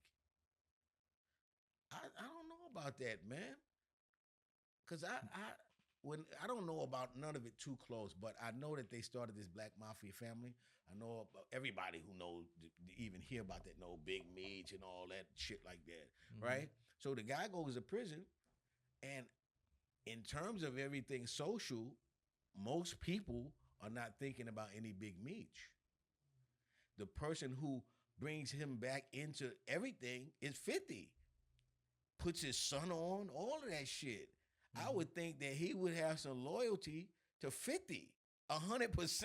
I don't know about that, man. Because I don't know about none of it too close, but I know that they started this Black Mafia family. I know everybody who knows, even hear about that, know Big Meech and all that shit like that, right? So the guy goes to prison, and in terms of everything social, most people are not thinking about any Big Meech. The person who brings him back into everything is 50. Puts his son on, all of that shit. I would think that he would have some loyalty to 50, 100%.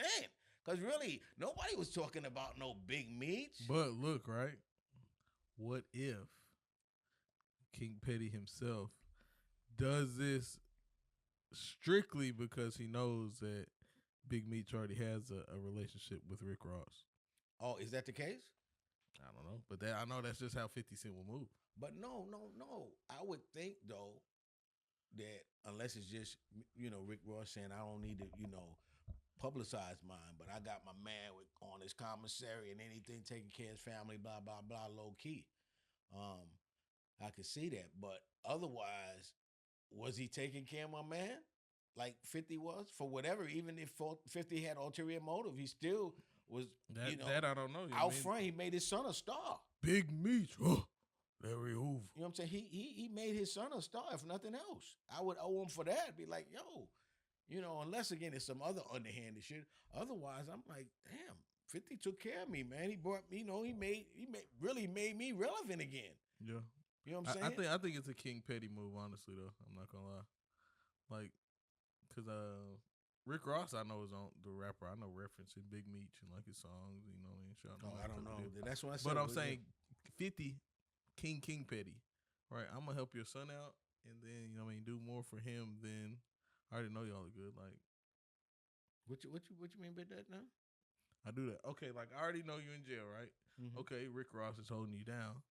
Because really, nobody was talking about no Big Meech. But look, right? What if King Petty himself does this strictly because he knows that Big Meech already has a relationship with Rick Ross? Oh, is that the case? I don't know. But I know that's just how 50 Cent will move. But no. I would think, though, that unless it's just, Rick Ross saying, I don't need to, publicize mine, but I got my man on his commissary and anything taking care of his family, blah, blah, blah, low key. I could see that. But otherwise, was he taking care of my man like 50 was? For whatever, even if 50 had ulterior motive, he still was, that I don't know. Out front, he made his son a star. Big Meech. Larry Hoover. You know what I'm saying? He made his son a star, if nothing else. I would owe him for that. Be like, yo, unless, again, it's some other underhanded shit. Otherwise, I'm like, damn, 50 took care of me, man. He brought me, he really made me relevant again. Yeah. You know what I'm saying? I think it's a King Petty move, honestly, though. I'm not going to lie. Like, because Rick Ross, I know, is on the rapper. I know referencing Big Meech and like his songs, I don't know. That's what I said. But I'm saying 50... King Petty, right? I'm gonna help your son out, and then do more for him than I already know y'all are good. Like, what you mean by that now? I do that. Okay, like I already know you're in jail, right? Mm-hmm. Okay, Rick Ross is holding you down.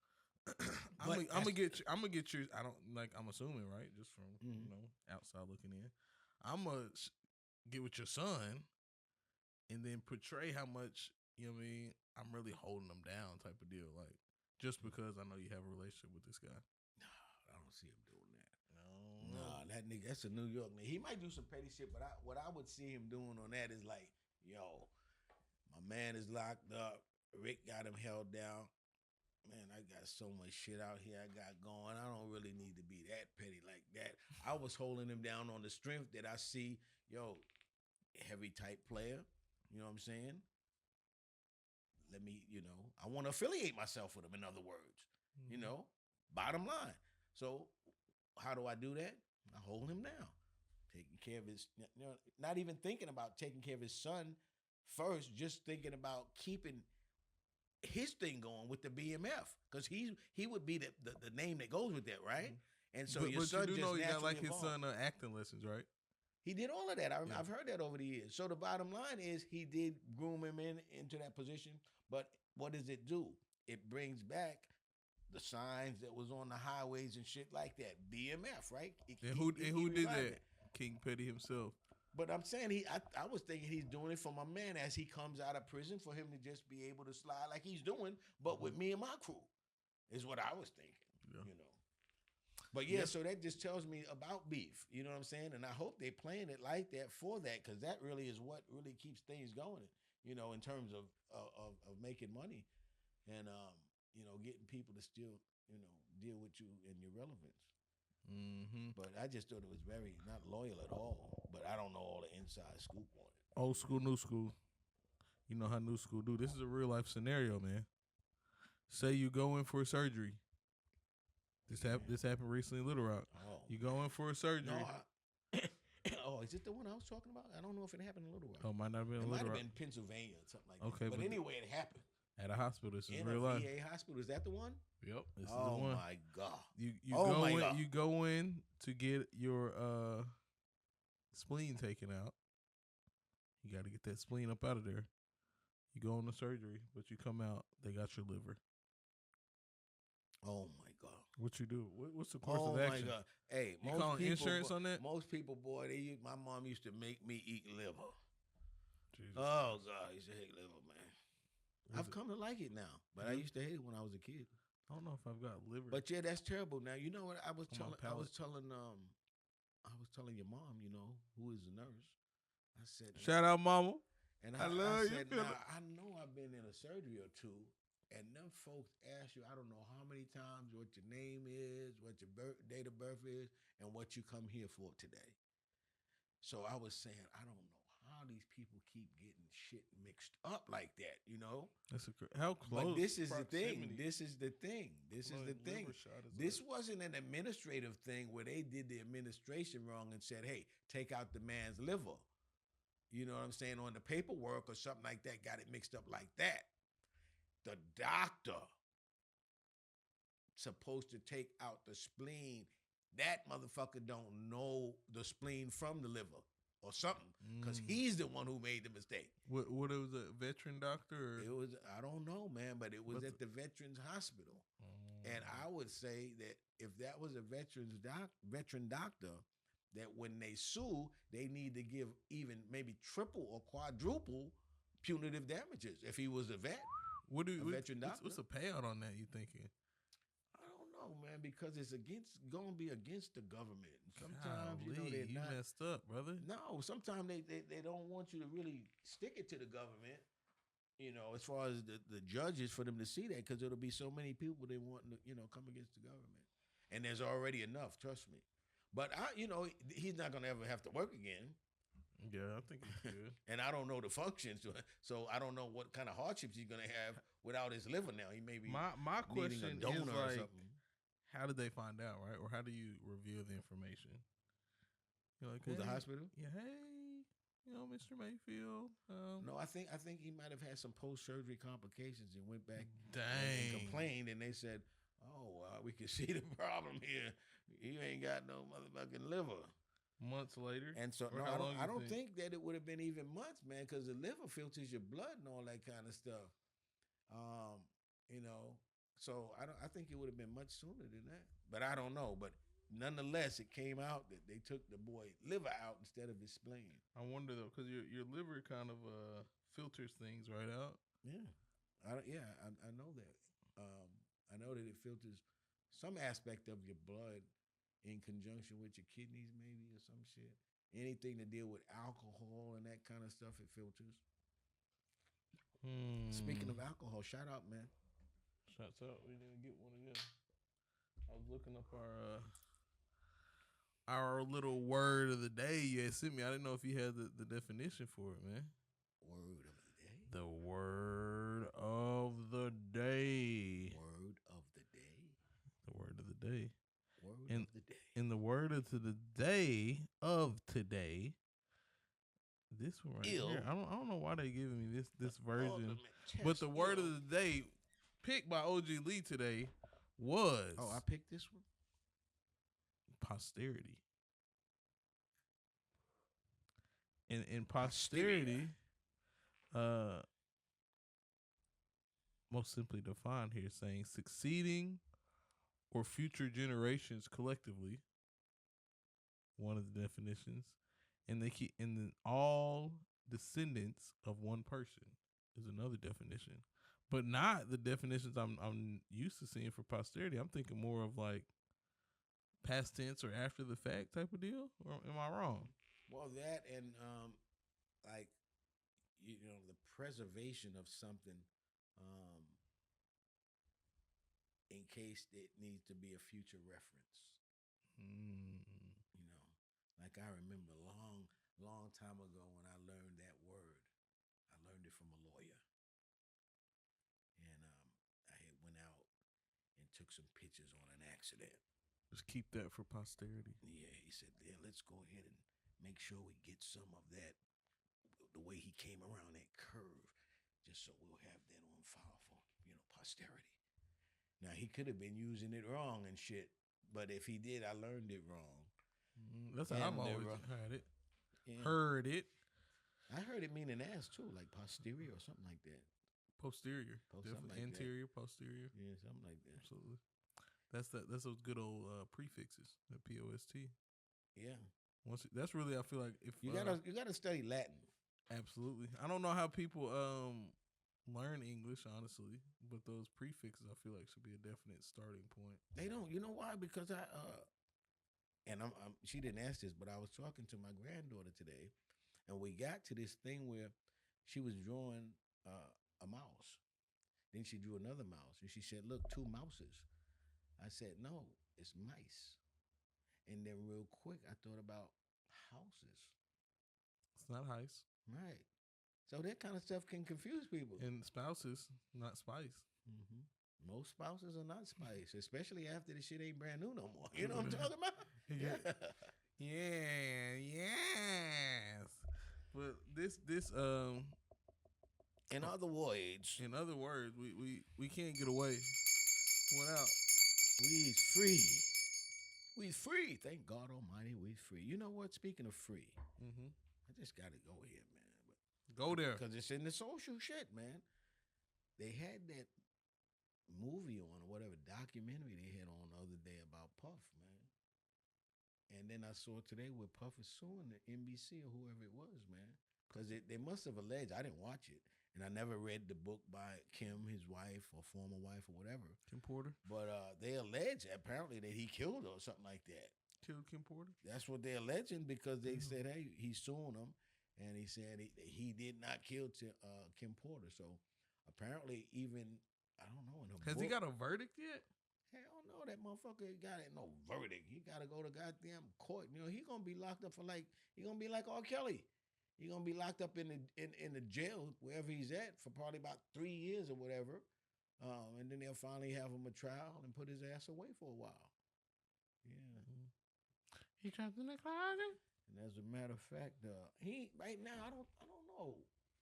I'm gonna get you. I don't like. I'm assuming, right? Just from outside looking in, I'm gonna get with your son, and then portray how much I'm really holding him down, type of deal, like. Just because I know you have a relationship with this guy. No, I don't see him doing that. No, that nigga, that's a New York nigga. He might do some petty shit, but what I would see him doing on that is like, yo, my man is locked up. Rick got him held down. Man, I got so much shit out here I got going. I don't really need to be that petty like that. I was holding him down on the strength that I see, yo, heavy type player. You know what I'm saying? Let me, I want to affiliate myself with him, in other words, bottom line. So how do I do that? I hold him down, taking care of his, not even thinking about taking care of his son first, just thinking about keeping his thing going with the BMF, because he would be the name that goes with that, right? And so your son you do just know he got like involved. his son acting lessons, right? He did all of that. I've heard that over the years. So the bottom line is he did groom him into that position. But what does it do? It brings back the signs that was on the highways and shit like that. BMF, right? And who did that? King Petty himself. But I'm saying I was thinking he's doing it for my man as he comes out of prison for him to just be able to slide like he's doing, but with me and my crew, is what I was thinking. Yeah. You know. But yeah, so that just tells me about beef. You know what I'm saying? And I hope they playing it like that for that, because that really is what really keeps things going. You know, in terms of making money, and you know, getting people to still deal with you and your relevance. Mm-hmm. But I just thought it was very not loyal at all. But I don't know all the inside scoop on it. Old school, new school. You know how new school do. This is a real life scenario, man. Say you go in for a surgery. This happened recently in Little Rock. Oh. You go in for a surgery. No, oh, is it the one I was talking about? I don't know if it happened in Little Rock. Oh, might not have been in It might Little have Rock. been Pennsylvania or something like Okay, that. But anyway, it happened. At a hospital. This is In real a life. VA hospital. Is that the one? Yep. This is Oh the one. my God. You Oh go my in. God. You go in to get your spleen taken out. You got to get that spleen up out of there. You go on the surgery, but you come out. They got your liver. Oh my God. What you do? What's the course of action? Oh my God. Hey, You calling insurance on that? Most people, boy, my mom used to make me eat liver. Jesus. Oh God, I used to hate liver, man. I've come to like it now, but I used to hate it when I was a kid. I don't know if I've got liver. But yeah, that's terrible. Now you know what I was telling. my I was palate. telling your mom, who is a nurse. I said, Shout out, mama. and I love you, said, Philip. now, I know I've been in a surgery or two, and them folks ask you, I don't know how many times what your name is, what your date of birth is, and what you come here for today. So I was saying, I don't know how these people keep getting shit mixed up like that, That's how close. But this is the proximity. thing. This is the thing. This is the thing. This wasn't an administrative thing where they did the administration wrong and said, hey, take out the man's liver. You know what I'm saying? On the paperwork or something like that, got it mixed up like that. The doctor supposed to take out the spleen. That motherfucker don't know the spleen from the liver or something, because he's the one who made the mistake. What it was, a veteran doctor? It was, I don't know, man, but it was at the Veterans Hospital. And I would say that if that was a veteran doctor, that when they sue, they need to give even maybe triple or quadruple punitive damages if he was a vet. Veteran doctor. What's the payout on that, you thinking? I don't know, man, because it's going to be against the government. Sometimes, they're you not. messed up, brother. No, sometimes they don't want you to really stick it to the government, as far as the judges, for them to see that, because it'll be so many people they want to, come against the government. And there's already enough, trust me. But he's not gonna ever have to work again. Yeah, I think he's good. And I don't know the functions, so I don't know what kind of hardships he's gonna have without his liver now. He may be my question needing a donor is or like, something. how did they find out, right? Or how do you reveal the information? You're like, Who's the hey, hospital? Yeah, hey, Mr. Mayfield. No, I think he might have had some post-surgery complications and went back and complained, and they said, "Oh, we can see the problem here. You ain't got no motherfucking liver." Months later, and so no, I don't think that it would have been even months, man, because the liver filters your blood and all that kind of stuff. So I think it would have been much sooner than that, but I don't know. But nonetheless, it came out that they took the boy liver out instead of his spleen. I wonder though, because your liver kind of filters things right out. Yeah, I know that. I know that it filters some aspect of your blood in conjunction with your kidneys, maybe, or some shit. Anything to deal with alcohol and that kind of stuff, it filters. Speaking of alcohol, shout out, man. Shouts out. We didn't get one of them. I was looking up our little word of the day you had sent me. I didn't know if you had the definition for it, man. Word of the day? The word of the day. Word of the day? The word of the day. Word of the day. In the word of the day of today, this one right here. I don't know why they giving me this version, but the word of the day picked by OG Lee today was. Oh, I picked this one. Posterity. In posterity, most simply defined here, saying succeeding or future generations collectively one of the definitions, and they keep and then all descendants of one person is another definition, but not the definitions I'm used to seeing for posterity. I'm thinking more of like past tense or after the fact type of deal. Or am I wrong? Well, that and like the preservation of something, in case it needs to be a future reference. Like I remember a long time ago when I learned that word. I learned it from a lawyer, and I had went out and took some pictures on an accident. Just keep that for posterity. Yeah, he said, "Yeah, let's go ahead and make sure we get some of that, the way he came around that curve, just so we'll have that on file for posterity." Now he could have been using it wrong and shit, but if he did, I learned it wrong. That's how I've always had it. Yeah. Heard it. I heard it meaning ass too, like posterior or something like that. Posterior, definitely like interior, that. Posterior. Yeah, something like that. Absolutely. That's those good old prefixes, the POST. Yeah. That's really, I feel like if you gotta study Latin. Absolutely. I don't know how people learn English, honestly, but those prefixes I feel like should be a definite starting point. They don't. You know why? Because and she didn't ask this, but I was talking to my granddaughter today, and we got to this thing where she was drawing a mouse. Then she drew another mouse, and she said, "Look, 2 mouses." I said, "No, it's mice." And then real quick, I thought about houses. It's not heist. Right. So that kind of stuff can confuse people. And spouses, not spice. Mm-hmm. Most spouses are not spice, especially after the shit ain't brand new no more. You know what I'm talking about? Yeah. Yes. But this in other words, we can't get away without. We's free. We's free. Thank God Almighty, we's free. You know what? Speaking of free, I just got to go here, man. Go there. Because it's in the social shit, man. They had that movie on, or whatever, documentary they had on the other day about Puff, man. And then I saw today where Puff is suing the NBC or whoever it was, man. Because they must have alleged, I didn't watch it, and I never read the book by Kim, his wife, or former wife, or whatever. Kim Porter? But they allege, apparently, that he killed her or something like that. Killed Kim Porter? That's what they're alleging, because they said, hey, he's suing him, and he said he did not kill Kim Porter. So apparently, even, I don't know. Has he got a verdict yet? Hell no, that motherfucker ain't got no verdict. He got to go to goddamn court. You know, he going to be locked up for he going to be like R. Kelly. He going to be locked up in the jail, wherever he's at, for probably about 3 years or whatever. And then they'll finally have him a trial and put his ass away for a while. Yeah. He trapped in the closet? And as a matter of fact, he right now, I don't know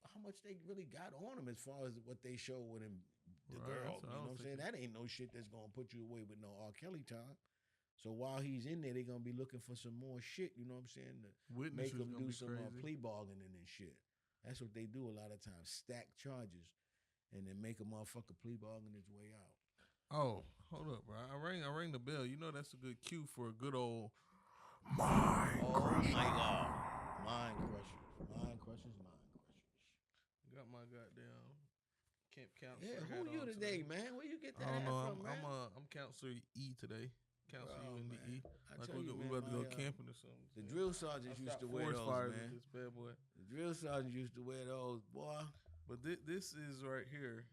how much they really got on him as far as what they show with him, the girl. You know what I'm saying? That ain't no shit that's gonna put you away with no R. Kelly time. So while he's in there, they're gonna be looking for some more shit. You know what I'm saying? To make him do some plea bargaining and shit. That's what they do a lot of times: stack charges, and then make a motherfucker plea bargain his way out. Oh, hold up, bro! I rang the bell. You know that's a good cue for a good old mind crusher. My God, mind crushers. Got my goddamn camp counselor. Yeah, who you today, man? Where you get that from, man? I'm Counselor E today. Counselor UNDE. Like we about to go camping or something. The drill sergeants used to wear those, man. This bad boy. The drill sergeants used to wear those, boy. But this is right here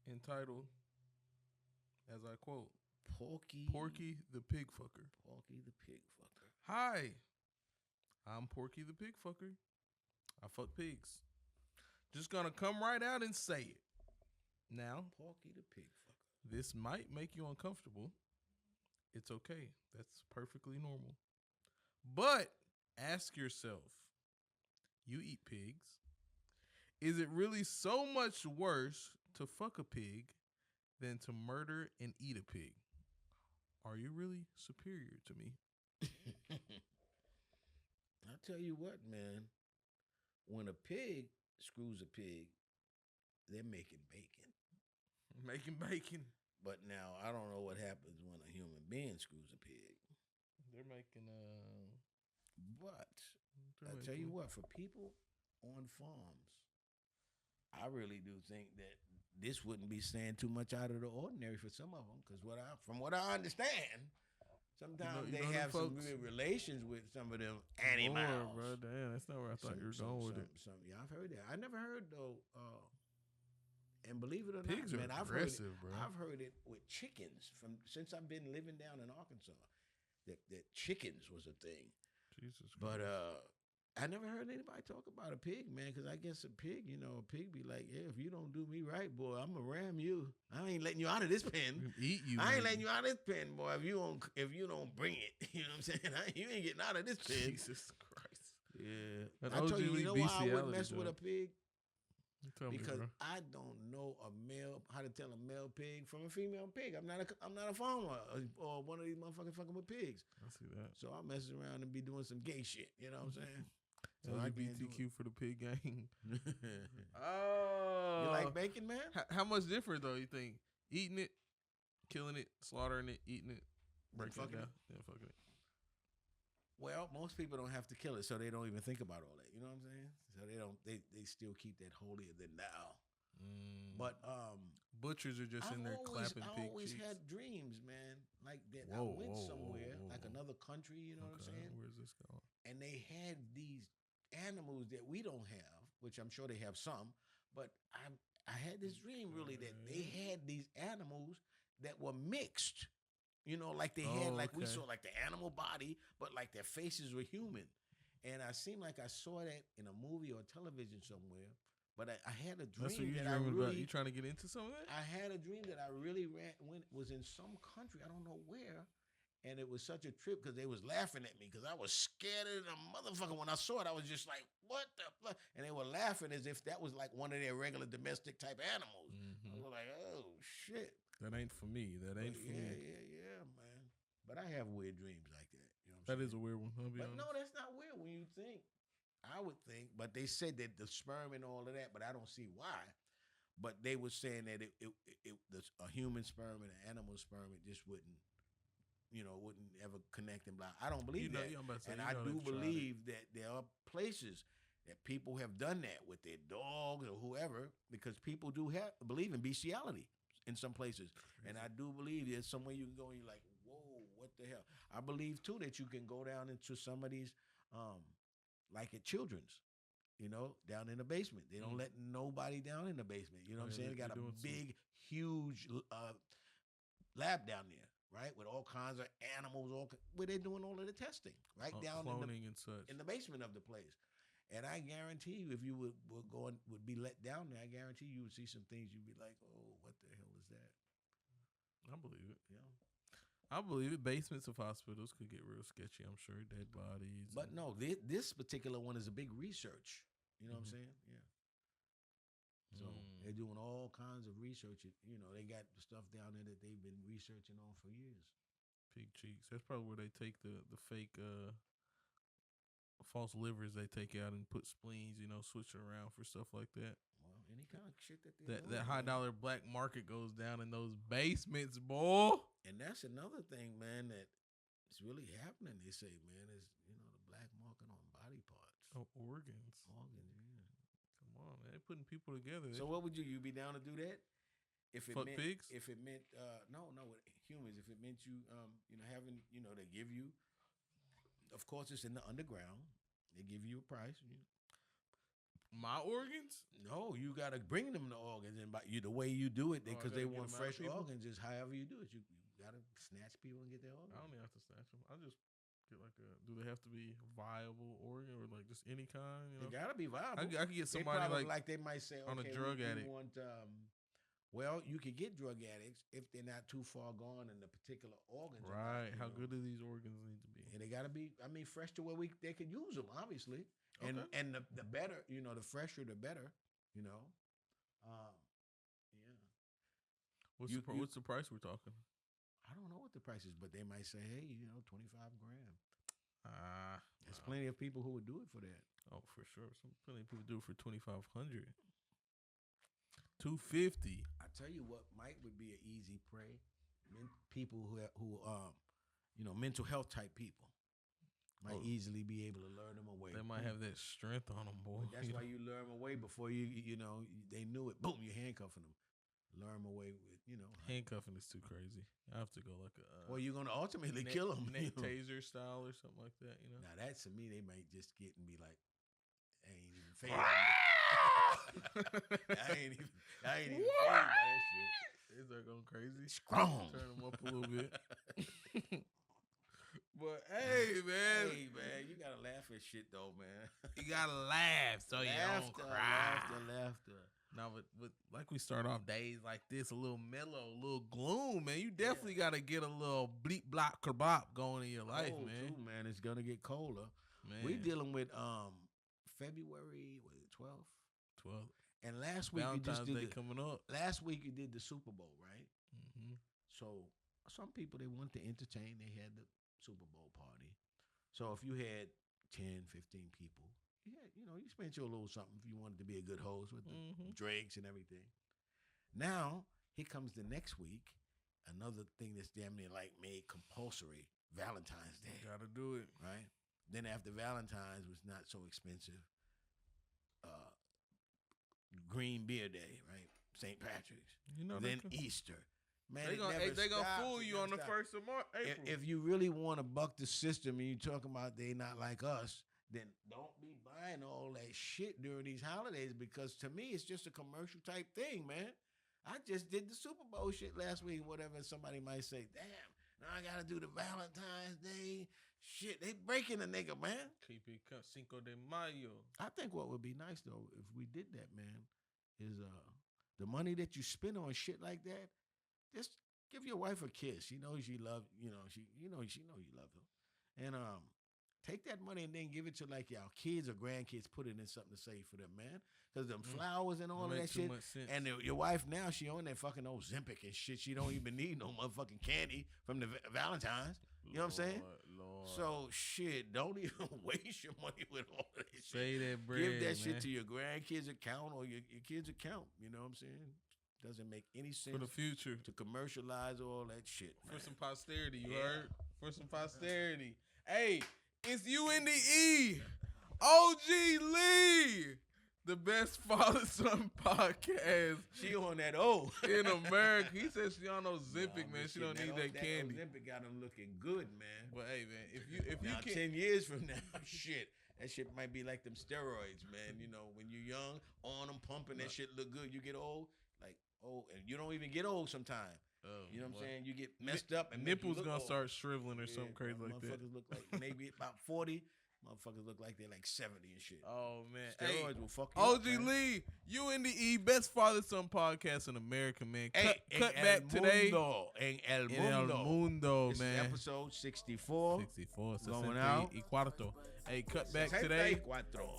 entitled, as I quote, Porky the Pig Fucker. Porky the Pig Fucker. Hi, I'm Porky the Pig Fucker. I fuck pigs. Just gonna come right out and say it. Now, Porky the Pig Fucker. This might make you uncomfortable. It's okay. That's perfectly normal. But ask yourself, you eat pigs. Is it really so much worse to fuck a pig than to murder and eat a pig? Are you really superior to me? I tell you what, man. When a pig screws a pig, they're making bacon. Making bacon. But now, I don't know what happens when a human being screws a pig. They're making But I tell you what, for people on farms, I really do think that this wouldn't be saying too much out of the ordinary for some of them, because from what I understand, sometimes they have some real relations with some of them animals. Bro, damn, that's not where I thought you were going with it. Yeah, I've heard that. I never heard though. And believe it or pigs not, man, I've heard it, bro. I've heard it with chickens since I've been living down in Arkansas. That chickens was a thing. Jesus Christ. But I never heard anybody talk about a pig, man, because I guess a pig be like, yeah, if you don't do me right, boy, I'm gonna ram you. I ain't letting you out of this pen. Eat you. I ain't letting you out of this pen, boy. If you don't bring it, you know what I'm saying? You ain't getting out of this pen. Jesus Christ. Yeah. That I told you, you know why I wouldn't mess though. with a pig? Because I don't know how to tell a male pig from a female pig. I'm not a farmer or one of these motherfuckers fucking with pigs. I see that. So I mess around and be doing some gay shit. You know what I'm saying? So LGBTQ for the pig gang. Oh, you like bacon, man? How much different though? You think eating it, killing it, slaughtering it, eating it, breaking it down, fucking it? Well, most people don't have to kill it, so they don't even think about all that. You know what I'm saying? So they don't. They still keep that holier than thou. But butchers are just in there clapping pig cheeks. I always had dreams, man, like that. I went somewhere, like another country. You know what I'm saying? Where's this going? And they had these animals that we don't have, which I'm sure they have some. But I had this dream really that they had these animals that were mixed. You know, like they had, like we saw, like the animal body, but like their faces were human. And I seemed like I saw that in a movie or television somewhere. But I had a dream. That's what you that dreaming about. You trying to get into some of that? I had a dream that I really was in some country, I don't know where. And it was such a trip because they was laughing at me because I was scared of the motherfucker. When I saw it, I was just like, what the fuck? And they were laughing as if that was like one of their regular domestic type animals. I was like, oh, shit. That ain't for me. That ain't for me. Yeah, man. But I have weird dreams like that. You know that is a weird one. But no, that's not weird when you think. I would think. But they said that the sperm and all of that, but I don't see why. But they were saying that a human sperm and an animal sperm, it just wouldn't ever connect and blah. I don't believe that. And I do believe that there are places that people have done that with their dogs or whoever, because people do believe in bestiality in some places. And I do believe there's somewhere you can go and you're like, whoa, what the hell? I believe, too, that you can go down into some of these, like at Children's, down in the basement. They don't let nobody down in the basement. You know what I'm saying? They got a big, huge lab down there, right? With all kinds of animals, where they're doing all of the testing, right? Down cloning and such. In the basement of the place. And I guarantee you, if you would be let down there, I guarantee you would see some things you'd be like, oh, what the hell is that? I believe it. Yeah. I believe it. Basements of hospitals could get real sketchy, I'm sure. Dead bodies. But no, this particular one is a big research. You know what I'm saying? Yeah. So they're doing all kinds of research. They got the stuff down there that they've been researching on for years. Pig cheeks. That's probably where they take the fake false livers they take out and put spleens, switch it around for stuff like that. Well, any kind of shit that they that high dollar black market goes down in those basements, boy. And that's another thing, man, that is really happening. They say, man, is the black market on body parts. Oh, organs. Organs, yeah. Come on, man. They're putting people together. So what would you be down to do that? If it fuck meant pigs? If it meant no, with humans. If it meant you having they give you, of course it's in the underground. They give you a price. My organs? No, you gotta bring them the organs, and the way you do it, because they want fresh organs, is however you do it. You gotta snatch people and get their organs. I don't even have to snatch them. I just get like do they have to be viable organ or like just any kind? They gotta be viable. I could get somebody like they might say, on okay, a drug addict. Well, you could get drug addicts if they're not too far gone in the particular organs. Right. How good do these organs need to be? And they got to be, fresh to where they could use them, obviously. And okay. and the better, the fresher, the better, Yeah. What's the price we're talking? I don't know what the price is, but they might say, hey, $25,000. There's Wow. plenty of people who would do it for that. Oh, for sure. Plenty of people do it for $2,500. $250. I tell you what, would be an easy prey. People who mental health type people. might easily be able to lure them away. They might have that strength on them, boy. But that's why you lure them away before you know, they knew it. Boom, you're handcuffing them. Lure them away with, you know. Handcuffing is too crazy. I have to go like a. Well, you're going to ultimately kill them. Taser style or something like that, you know? Now, that to me, they might just get and be like, I ain't even phased. I ain't even phased by that shit. They start going crazy. Strong. Turn them up a little bit. But hey, man. Hey, man, you got to laugh at shit, though, man. You got to laugh so you don't cry. Laughter. Now, with like we start off days like this, a little mellow, a little gloom, man. You definitely got to get a little bleep, block, kerbop going in your life, man. Too, man. It's going to get colder. Man. We dealing with February, what is it, 12th? 12th. And last week Valentine's you just did Day coming up. Last week you did the Super Bowl, right? Mm-hmm. So some people, they wanted to entertain. They had the Super Bowl party. So if you had 10, 15 people, you spent your little something if you wanted to be a good host with the drinks and everything. Now, here comes the next week, another thing that's damn near like made compulsory, Valentine's Day. Gotta do it. Right? Then after Valentine's was not so expensive, Green Beer Day, right? St. Patrick's. Then Easter. Man, they gonna fool you on the 1st of April. If you really want to buck the system and you talking about they not like us, then don't be buying all that shit during these holidays, because to me it's just a commercial type thing, man. I just did the Super Bowl shit last week, whatever. Somebody might say, damn, now I gotta do the Valentine's Day shit. They breaking a nigga, man. Keep it Cinco de Mayo. I think what would be nice though, if we did that, man, is the money that you spend on shit like that, just give your wife a kiss. She knows you love, she know you love her. And take that money and then give it to like your kids or grandkids, put it in something to save for them, man. Because them flowers and all of that shit. And your wife now, she on that fucking Ozempic and shit. She don't even need no motherfucking candy from the Valentine's. You know what I'm saying? Lord. So shit, don't even waste your money with all of that shit. Say that bread, give that man. shit to your grandkids' account or your kids' account. You know what I'm saying? Doesn't make any sense for the future to commercialize all that shit, man. For some posterity, you heard? For some posterity. Hey, it's UNDE, OG Lee, the best father-son podcast. She on that O in America. He said she on Ozempic, man. She don't need that candy. Ozempic got him looking good, man. But hey, man, if now, you 10 years from now, shit. That shit might be like them steroids, man. When you're young, on them pumping, that shit look good. You get old, and you don't even get old sometimes. You know what I'm saying? You get messed up and nipples gonna old. Start shriveling or something crazy like that. Motherfuckers look like maybe about 40. Motherfuckers look like they're like 70 and shit. Oh man, steroids will fuck you OG up, man. Lee, UNDE, best father-son podcast in America, man. Cut back today. En El Mundo, this man. Is episode 64. 64. Going out. Hey, cut back today.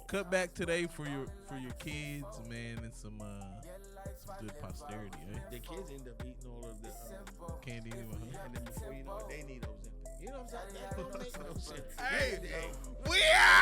Cut back today for your kids, man, and some good posterity. The kids end up eating all of the candy anyway. And then before you know it, they need Ozempic. You know what I'm saying? That don't make no sense. Hey, we out!